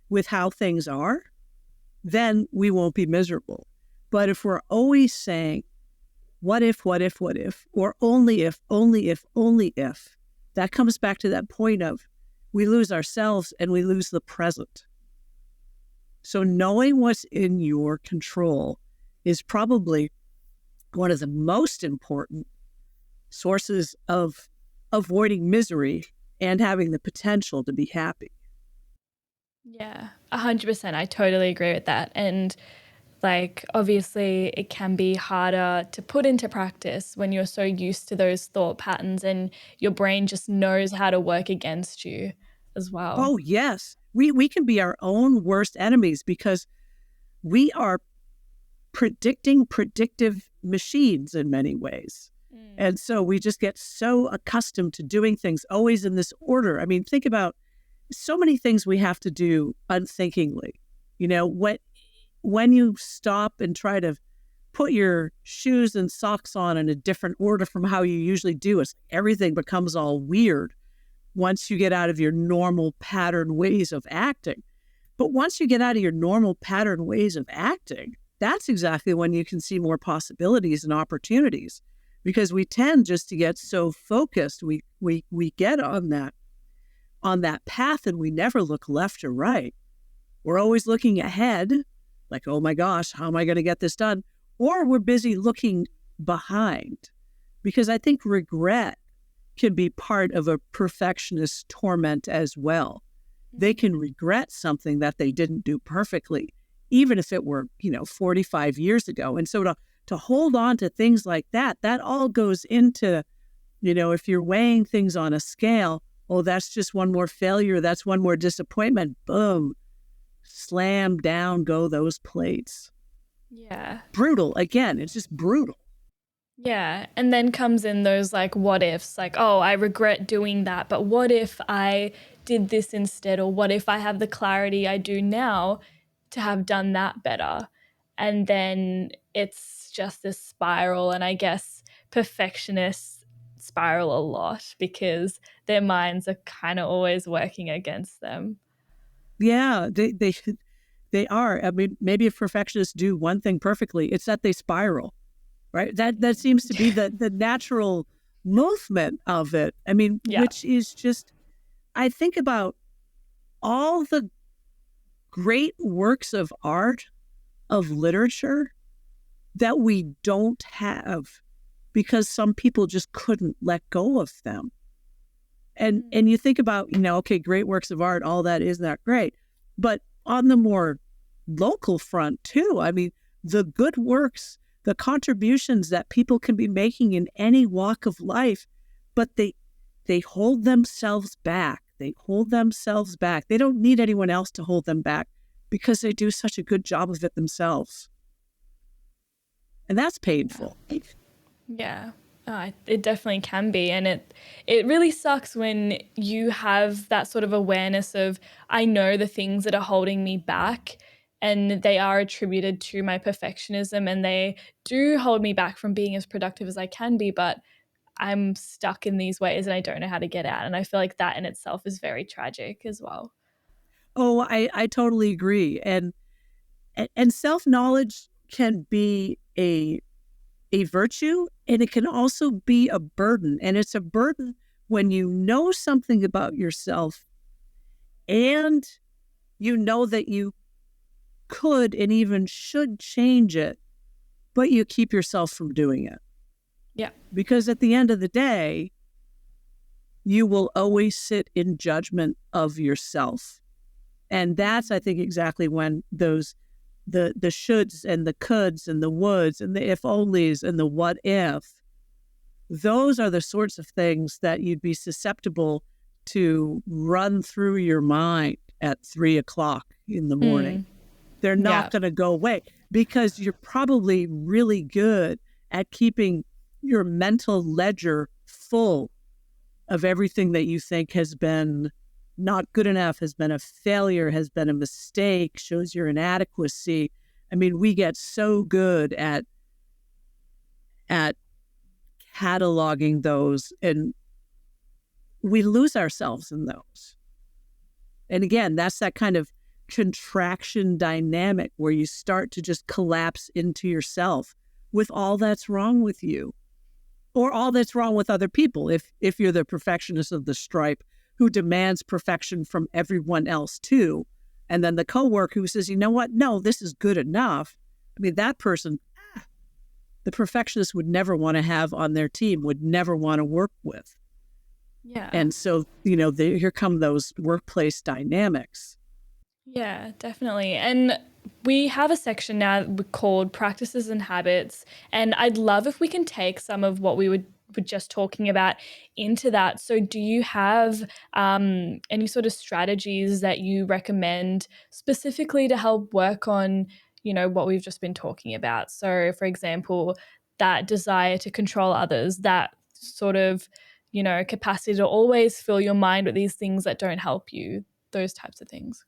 with how things are, then we won't be miserable. But if we're always saying, what if, or only if, that comes back to that point of we lose ourselves and we lose the present. So knowing what's in your control is probably one of the most important sources of avoiding misery and having the potential to be happy. Yeah, 100%. I totally agree with that. And Like, obviously, it can be harder to put into practice when you're so used to those thought patterns and your brain just knows how to work against you as well. Oh, yes. We can be our own worst enemies because we are predictive machines in many ways. And so we just get so accustomed to doing things always in this order. I mean, think about so many things we have to do unthinkingly. You know, when you stop and try to put your shoes and socks on in a different order from how you usually do, everything becomes all weird once you get out of your normal pattern ways of acting. But once you get out of your normal pattern ways of acting, that's exactly when you can see more possibilities and opportunities, because we tend just to get so focused. We get on that path and we never look left or right. We're always looking ahead, like, oh my gosh, how am I going to get this done? Or we're busy looking behind, because I think regret can be part of a perfectionist's torment as well. They can regret something that they didn't do perfectly, even if it were, 45 years ago. And so to hold on to things like that all goes into, if you're weighing things on a scale, oh, that's just one more failure, that's one more disappointment, boom, slam down go those plates. Yeah. Brutal. Again, it's just brutal. Yeah. And then comes in those like what ifs, like, oh, I regret doing that, but what if I did this instead? Or what if I have the clarity I do now to have done that better? And then it's just this spiral. And I guess perfectionists spiral a lot because their minds are kind of always working against them. Yeah, they are. I mean, maybe if perfectionists do one thing perfectly, it's that they spiral. Right? That seems to be the natural movement of it. I mean, Yeah. which is just, I think about all the great works of art, of literature that we don't have because some people just couldn't let go of them. And you think about, okay, great works of art, all that is not great. But on the more local front too, I mean, the good works, the contributions that people can be making in any walk of life, but they hold themselves back. They hold themselves back. They don't need anyone else to hold them back because they do such a good job of it themselves. And that's painful. Yeah. It definitely can be. And it really sucks when you have that sort of awareness of, I know the things that are holding me back and they are attributed to my perfectionism and they do hold me back from being as productive as I can be, but I'm stuck in these ways and I don't know how to get out. And I feel like that in itself is very tragic as well. Oh, I totally agree. And self-knowledge can be a virtue, and it can also be a burden. And it's a burden when you know something about yourself and you know that you could and even should change it, but you keep yourself from doing it. Yeah. Because at the end of the day, you will always sit in judgment of yourself. And that's, I think, exactly when those the shoulds and the coulds and the woulds and the if onlys and the what if, those are the sorts of things that you'd be susceptible to run through your mind at 3:00 in the morning. They're not going to go away because you're probably really good at keeping your mental ledger full of everything that you think has been not good enough, has been a failure, has been a mistake, shows your inadequacy. I mean, we get so good at cataloging those, and we lose ourselves in those. And again, that's that kind of contraction dynamic where you start to just collapse into yourself with all that's wrong with you or all that's wrong with other people. If you're the perfectionist of the stripe who demands perfection from everyone else too, and then the coworker who says, you know what, no, this is good enough. I mean, that person, the perfectionist would never want to have on their team, would never want to work with. Yeah. And so, here come those workplace dynamics. Yeah, definitely. And We have a section now called Practices and Habits, and I'd love if we can take some of what we were just talking about into that. So do you have any sort of strategies that you recommend specifically to help work on, what we've just been talking about? So, for example, that desire to control others, that sort of, capacity to always fill your mind with these things that don't help you, those types of things.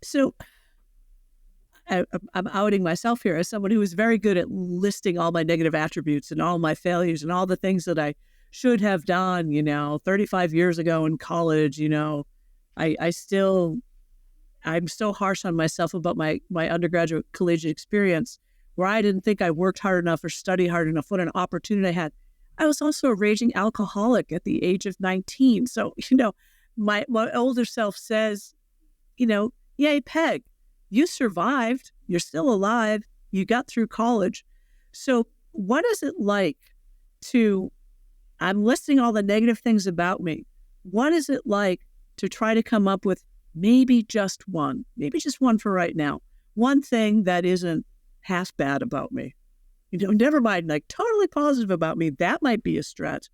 So I'm outing myself here as someone who is very good at listing all my negative attributes and all my failures and all the things that I should have done, 35 years ago in college. I still, I'm so harsh on myself about my undergraduate collegiate experience where I didn't think I worked hard enough or studied hard enough. What an opportunity I had. I was also a raging alcoholic at the age of 19. So, my older self says, yay, Peg, you survived. You're still alive. You got through college. So what is it like I'm listing all the negative things about me. What is it like to try to come up with maybe just one for right now, one thing that isn't half bad about me? Never mind, like totally positive about me. That might be a stretch.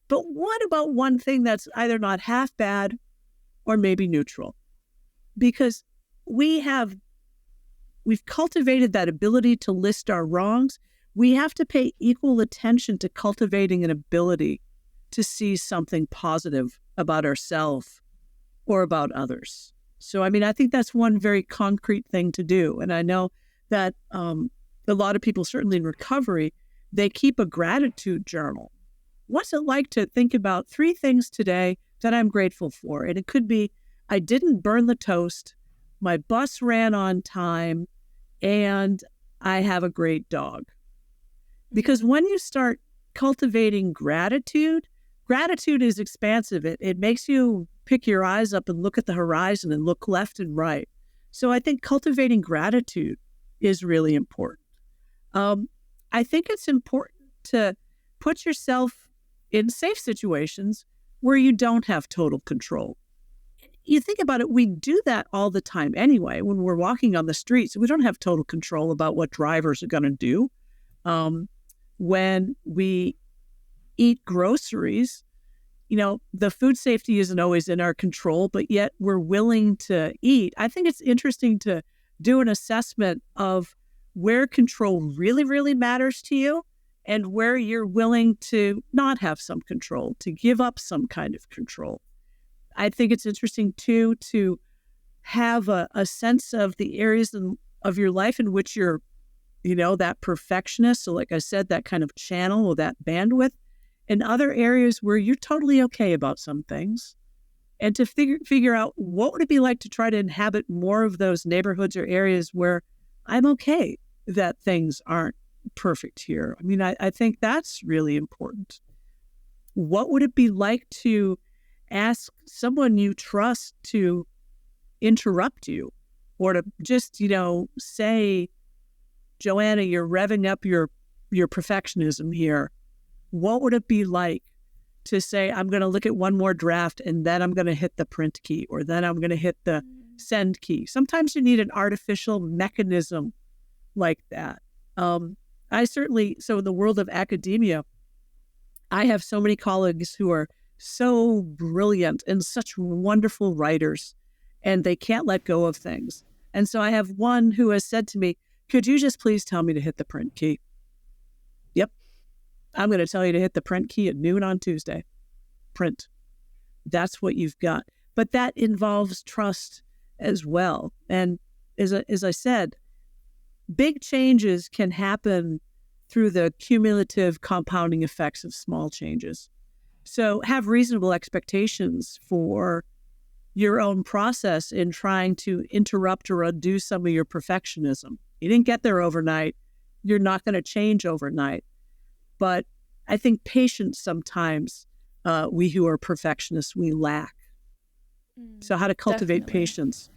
But what about one thing that's either not half bad or maybe neutral? Because we've cultivated that ability to list our wrongs. We have to pay equal attention to cultivating an ability to see something positive about ourselves or about others. So, I think that's one very concrete thing to do. And I know that a lot of people, certainly in recovery, they keep a gratitude journal. What's it like to think about 3 things today that I'm grateful for? And it could be, I didn't burn the toast, my bus ran on time, and I have a great dog. Because when you start cultivating gratitude is expansive. It makes you pick your eyes up and look at the horizon and look left and right. So I think cultivating gratitude is really important. I think it's important to put yourself in safe situations where you don't have total control. You think about it, we do that all the time anyway. When we're walking on the streets, we don't have total control about what drivers are going to do. When we eat groceries, the food safety isn't always in our control, but yet we're willing to eat. I think it's interesting to do an assessment of where control really, really matters to you and where you're willing to not have some control, to give up some kind of control. I think it's interesting, too, to have a sense of the areas of your life in which you're, that perfectionist. So like I said, that kind of channel or that bandwidth, and other areas where you're totally okay about some things. And to figure out what would it be like to try to inhabit more of those neighborhoods or areas where I'm okay that things aren't perfect here. I think that's really important. What would it be like to ask someone you trust to interrupt you or to just, say, Joanna, you're revving up your perfectionism here. What would it be like to say, I'm going to look at one more draft and then I'm going to hit the print key or then I'm going to hit the send key? Sometimes you need an artificial mechanism like that. So in the world of academia, I have so many colleagues who are so brilliant and such wonderful writers, and they can't let go of things. And so I have one who has said to me, could you just please tell me to hit the print key? Yep. I'm going to tell you to hit the print key at noon on Tuesday. Print. That's what you've got. But that involves trust as well. And as I said, big changes can happen through the cumulative compounding effects of small changes. So have reasonable expectations for your own process in trying to interrupt or undo some of your perfectionism. You didn't get there overnight. You're not going to change overnight. But I think patience sometimes, we who are perfectionists, we lack. So how to cultivate Definitely. patience.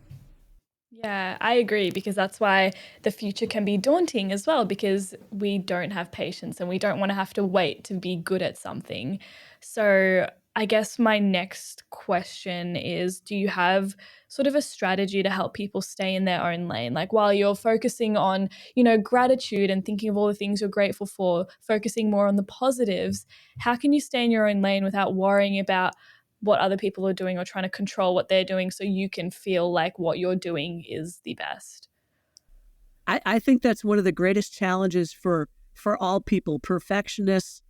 Yeah, I agree, because that's why the future can be daunting as well, because we don't have patience and we don't want to have to wait to be good at something. So I guess my next question is, do you have sort of a strategy to help people stay in their own lane? Like while you're focusing on, gratitude and thinking of all the things you're grateful for, focusing more on the positives, how can you stay in your own lane without worrying about what other people are doing or trying to control what they're doing so you can feel like what you're doing is the best? I think that's one of the greatest challenges for all people, perfectionists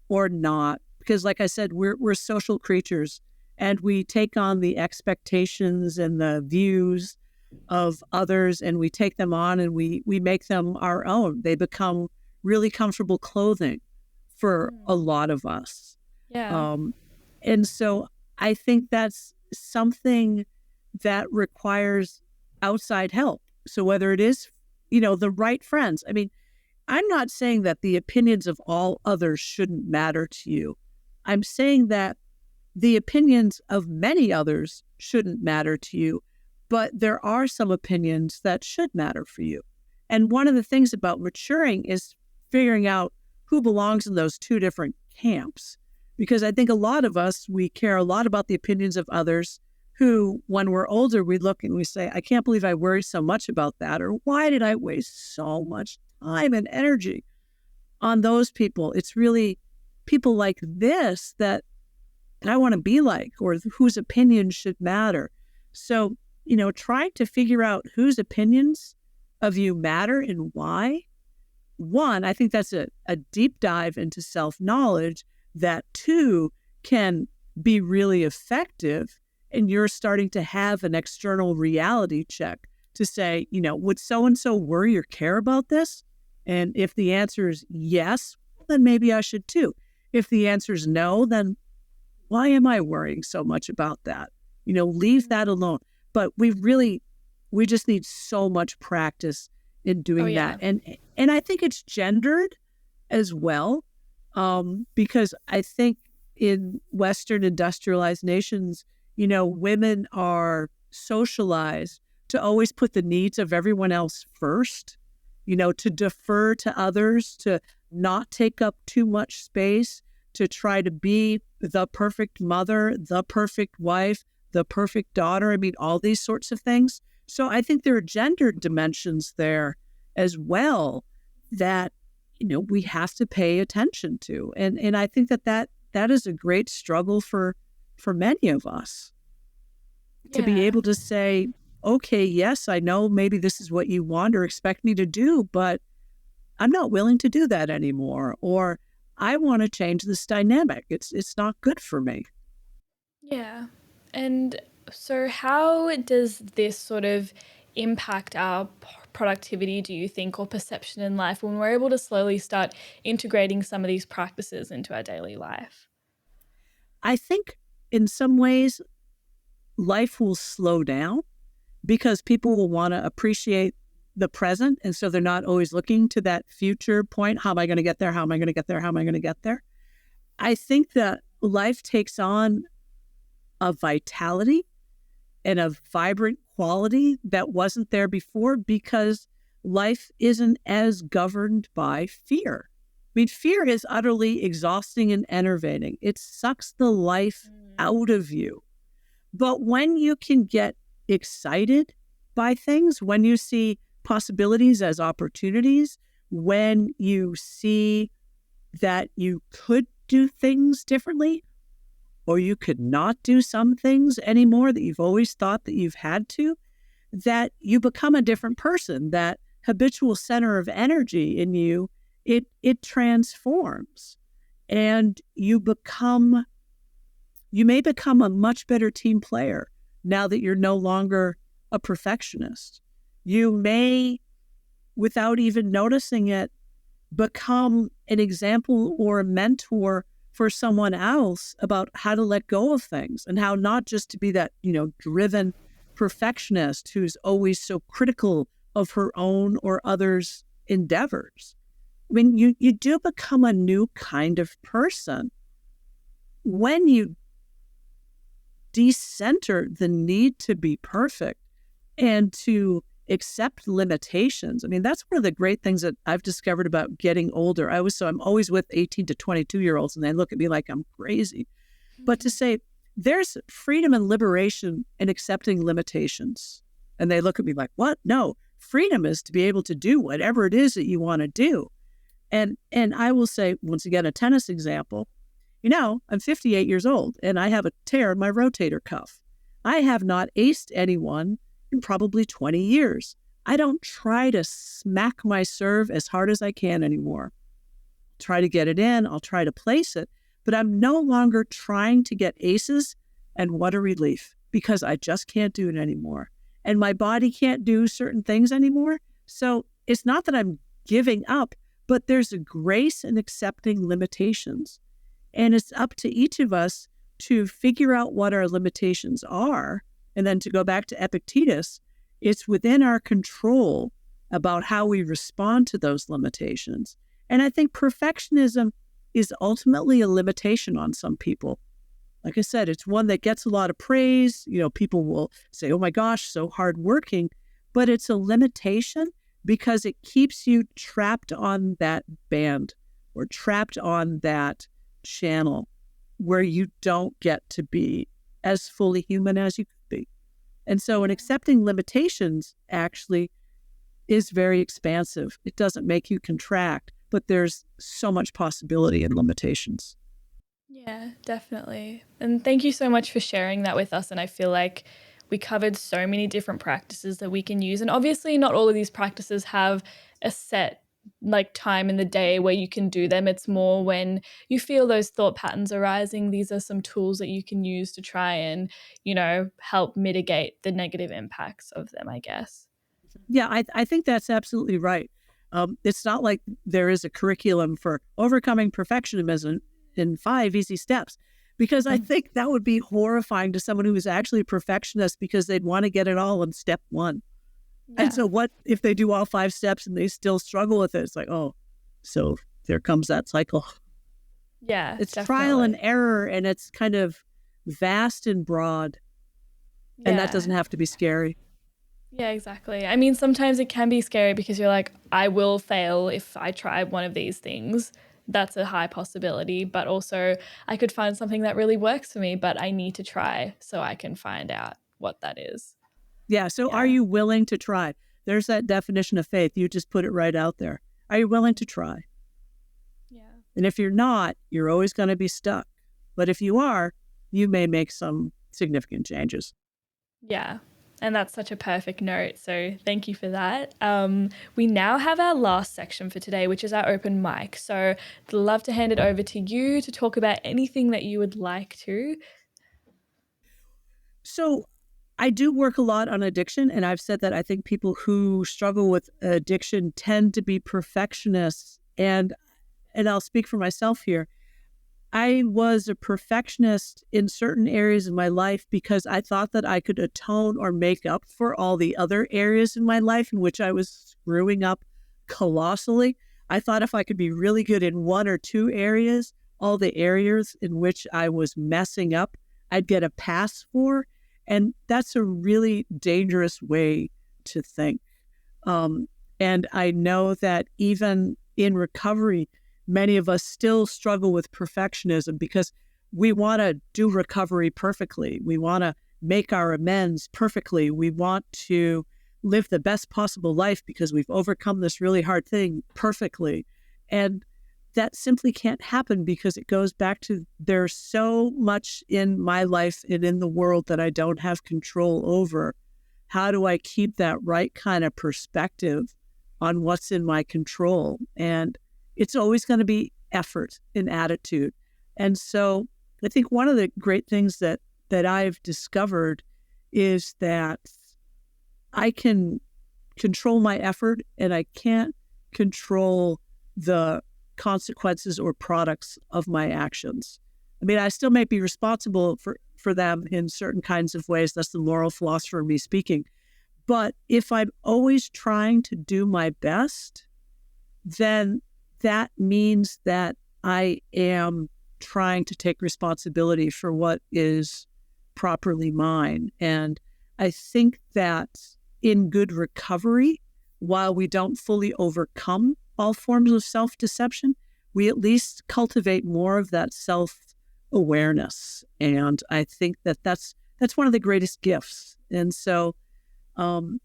or not. Because like I said, we're social creatures and we take on the expectations and the views of others and we take them on and we make them our own. They become really comfortable clothing for a lot of us. Yeah. Um, and so I think that's something that requires outside help. So whether it is, the right friends. I mean, I'm not saying that the opinions of all others shouldn't matter to you. I'm saying that the opinions of many others shouldn't matter to you, but there are some opinions that should matter for you. And one of the things about maturing is figuring out who belongs in those two different camps. Because I think a lot of us, we care a lot about the opinions of others who, when we're older, we look and we say, I can't believe I worry so much about that. Or why did I waste so much time and energy on those people? It's really people like this that I want to be like, or whose opinions should matter. So, trying to figure out whose opinions of you matter and why. One, I think that's a deep dive into self-knowledge that two can be really effective. And you're starting to have an external reality check to say, would so-and-so worry or care about this? And if the answer is yes, then maybe I should too. If the answer is no, then why am I worrying so much about that? Leave that alone. But we just need so much practice in doing that. And I think it's gendered as well, because I think in Western industrialized nations, women are socialized to always put the needs of everyone else first, to defer to others, to not take up too much space, to try to be the perfect mother, the perfect wife, the perfect daughter. I mean, all these sorts of things. So I think there are gender dimensions there as well that, we have to pay attention to. And I think that is a great struggle for many of us to be able to say, okay, yes, I know maybe this is what you want or expect me to do, but I'm not willing to do that anymore. Or I want to change this dynamic. It's not good for me. Yeah. And so how does this sort of impact our productivity, do you think, or perception in life when we're able to slowly start integrating some of these practices into our daily life? I think in some ways, life will slow down because people will want to appreciate the present. And so they're not always looking to that future point. How am I going to get there? How am I going to get there? How am I going to get there? I think that life takes on a vitality and a vibrant quality that wasn't there before because life isn't as governed by fear. I mean, fear is utterly exhausting and enervating. It sucks the life out of you. But when you can get excited by things, when you see possibilities as opportunities, when you see that you could do things differently, or you could not do some things anymore that you've always thought that you've had to, that you become a different person. That habitual center of energy in you, it transforms. And you may become a much better team player now that you're no longer a perfectionist. You may, without even noticing it, become an example or a mentor for someone else about how to let go of things and how not just to be that, driven perfectionist who's always so critical of her own or others' endeavors. I mean, you do become a new kind of person when you decenter the need to be perfect and to accept limitations. I mean, that's one of the great things that I've discovered about getting older. I'm always with 18 to 22-year-olds and they look at me like I'm crazy. but to say there's freedom and liberation in accepting limitations. And they look at me like, what? No, freedom is to be able to do whatever it is that you want to do. And I will say, once again, a tennis example, I'm 58 years old and I have a tear in my rotator cuff. I have not aced anyone in probably 20 years. I don't try to smack my serve as hard as I can anymore. Try to get it in, I'll try to place it, but I'm no longer trying to get aces, and what a relief, because I just can't do it anymore. And my body can't do certain things anymore. So it's not that I'm giving up, but there's a grace in accepting limitations. And it's up to each of us to figure out what our limitations are. And then to go back to Epictetus, it's within our control about how we respond to those limitations. And I think perfectionism is ultimately a limitation on some people. Like I said, it's one that gets a lot of praise. People will say, oh my gosh, so hardworking. But it's a limitation because it keeps you trapped on that band or trapped on that channel where you don't get to be as fully human as you could be. And so in accepting limitations actually is very expansive. It doesn't make you contract, but there's so much possibility in limitations. Yeah, definitely. And thank you so much for sharing that with us. And I feel like we covered so many different practices that we can use. And obviously not all of these practices have a set time in the day where you can do them. It's more when you feel those thought patterns arising. These are some tools that you can use to try and, help mitigate the negative impacts of them, I guess. Yeah, I think that's absolutely right. It's not like there is a curriculum for overcoming perfectionism in 5 easy steps, because I think that would be horrifying to someone who is actually a perfectionist because they'd want to get it all in step 1. Yeah. And so what if they do all 5 steps and they still struggle with it? It's like, oh, so there comes that cycle. Yeah, it's definitely. Trial and error, and it's kind of vast and broad. Yeah. And that doesn't have to be scary. Yeah, exactly. I mean, sometimes it can be scary because you're like, I will fail if I try one of these things. That's a high possibility. But also I could find something that really works for me, but I need to try so I can find out what that is. Yeah. So Are you willing to try? There's that definition of faith. You just put it right out there. Are you willing to try? Yeah. And if you're not, you're always going to be stuck. But if you are, you may make some significant changes. Yeah. And that's such a perfect note. So thank you for that. We now have our last section for today, which is our open mic. So I'd love to hand it over to you to talk about anything that you would like to. So I do work a lot on addiction. And I've said that I think people who struggle with addiction tend to be perfectionists. And I'll speak for myself here. I was a perfectionist in certain areas of my life because I thought that I could atone or make up for all the other areas in my life in which I was screwing up colossally. I thought if I could be really good in 1 or 2 areas, all the areas in which I was messing up, I'd get a pass for. And that's a really dangerous way to think. And I know that even in recovery, many of us still struggle with perfectionism because we want to do recovery perfectly. We want to make our amends perfectly. We want to live the best possible life because we've overcome this really hard thing perfectly. And that simply can't happen because it goes back to there's so much in my life and in the world that I don't have control over. How do I keep that right kind of perspective on what's in my control? And it's always going to be effort and attitude. And so I think one of the great things that I've discovered is that I can control my effort and I can't control the consequences or products of my actions. I mean, I still may be responsible for them in certain kinds of ways. That's the moral philosopher of me speaking. But if I'm always trying to do my best, then that means that I am trying to take responsibility for what is properly mine. And I think that in good recovery, while we don't fully overcome all forms of self-deception, we at least cultivate more of that awareness. And I think that's one of the greatest gifts. And so, and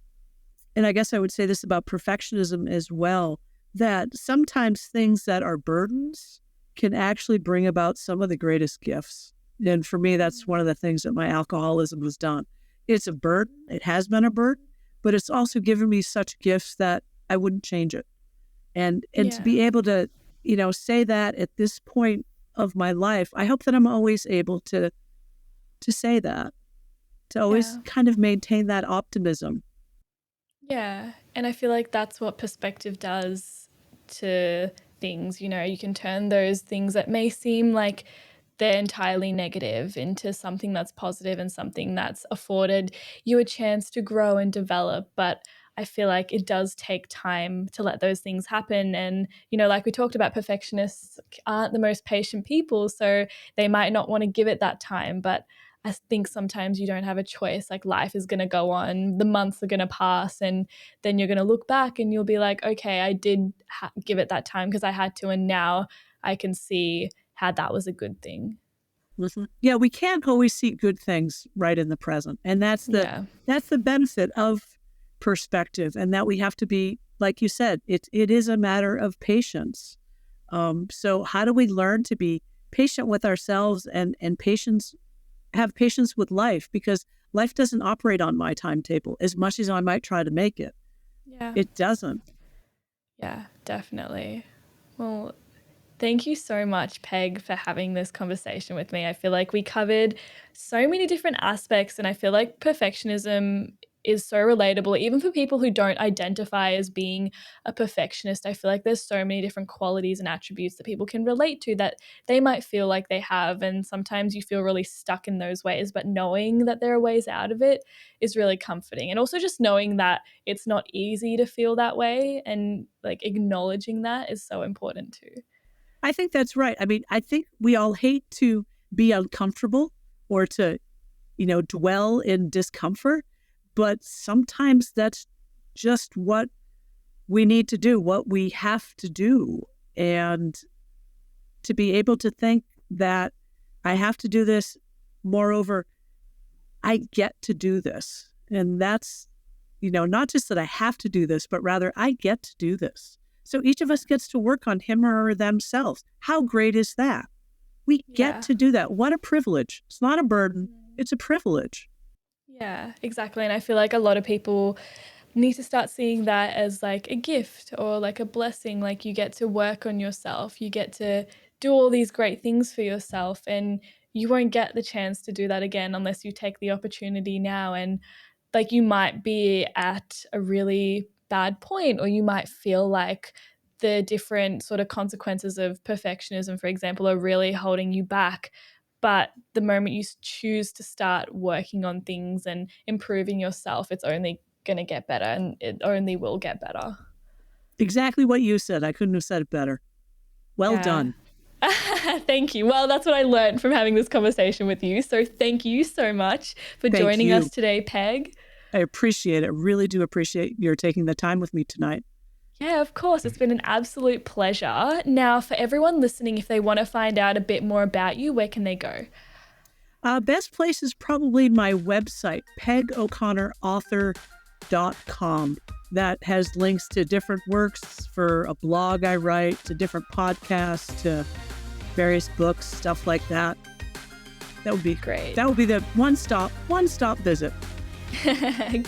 I guess I would say this about perfectionism as well, that sometimes things that are burdens can actually bring about some of the greatest gifts. And for me, that's one of the things that my alcoholism has done. It's a burden. It has been a burden, but it's also given me such gifts that I wouldn't change it. And to be able to, say that at this point of my life, I hope that I'm always able to say that, to always kind of maintain that optimism. Yeah. And I feel like that's what perspective does to things. You can turn those things that may seem like they're entirely negative into something that's positive and something that's afforded you a chance to grow and develop. But I feel like it does take time to let those things happen. And, like we talked about, perfectionists aren't the most patient people, so they might not want to give it that time. But I think sometimes you don't have a choice. Like, life is going to go on, the months are going to pass, and then you're going to look back and you'll be like, okay, I did give it that time because I had to, and now I can see how that was a good thing. Yeah, we can't always see good things right in the present. And that's the benefit of perspective, and that we have to be, like you said, it is a matter of patience. So how do we learn to be patient with ourselves and have patience with life? Because life doesn't operate on my timetable as much as I might try to make it. Yeah. It doesn't. Yeah, definitely. Well, thank you so much, Peg, for having this conversation with me. I feel like we covered so many different aspects, and I feel like perfectionism is so relatable, even for people who don't identify as being a perfectionist. I feel like there's so many different qualities and attributes that people can relate to that they might feel like they have, and sometimes you feel really stuck in those ways, but knowing that there are ways out of it is really comforting. And also just knowing that it's not easy to feel that way, and like acknowledging that is so important too. I think that's right. I mean, I think we all hate to be uncomfortable or to, dwell in discomfort, but sometimes that's just what we need to do, what we have to do. And to be able to think that I have to do this, moreover, I get to do this. And that's, not just that I have to do this, but rather I get to do this. So each of us gets to work on him or themselves. How great is that? We get to do that. What a privilege. It's not a burden. It's a privilege. Yeah, exactly. And I feel like a lot of people need to start seeing that as like a gift or like a blessing. Like, you get to work on yourself. You get to do all these great things for yourself, and you won't get the chance to do that again unless you take the opportunity now. And like, you might be at a really bad point, or you might feel like the different sort of consequences of perfectionism, for example, are really holding you back. But the moment you choose to start working on things and improving yourself, it's only going to get better, and it only will get better. Exactly what you said. I couldn't have said it better. Well done. Thank you. Well, that's what I learned from having this conversation with you. So thank you so much for joining us today, Peg. I appreciate it. I really do appreciate your taking the time with me tonight. Yeah, of course. It's been an absolute pleasure. Now, for everyone listening, if they want to find out a bit more about you, where can they go? Best place is probably my website, pego'connorauthor.com. That has links to different works, for a blog I write, to different podcasts, to various books, stuff like that. That would be great. That would be the one-stop visit.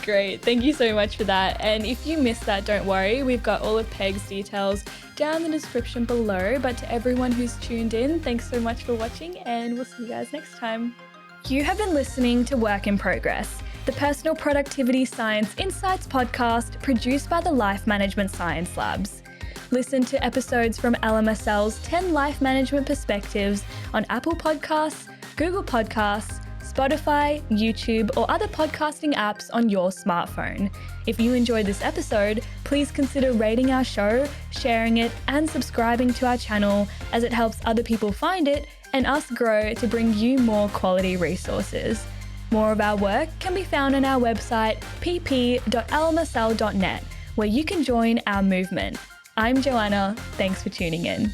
Great. Thank you so much for that. And if you missed that, don't worry. We've got all of Peg's details down in the description below. But to everyone who's tuned in, thanks so much for watching, and we'll see you guys next time. You have been listening to Work in Progress, the Personal Productivity Science Insights podcast produced by the Life Management Science Labs. Listen to episodes from LMSL's 10 Life Management Perspectives on Apple Podcasts, Google Podcasts, Spotify, YouTube, or other podcasting apps on your smartphone. If you enjoyed this episode, please consider rating our show, sharing it, and subscribing to our channel, as it helps other people find it and us grow to bring you more quality resources. More of our work can be found on our website, pp.lmsl.net, where you can join our movement. I'm Joanna. Thanks for tuning in.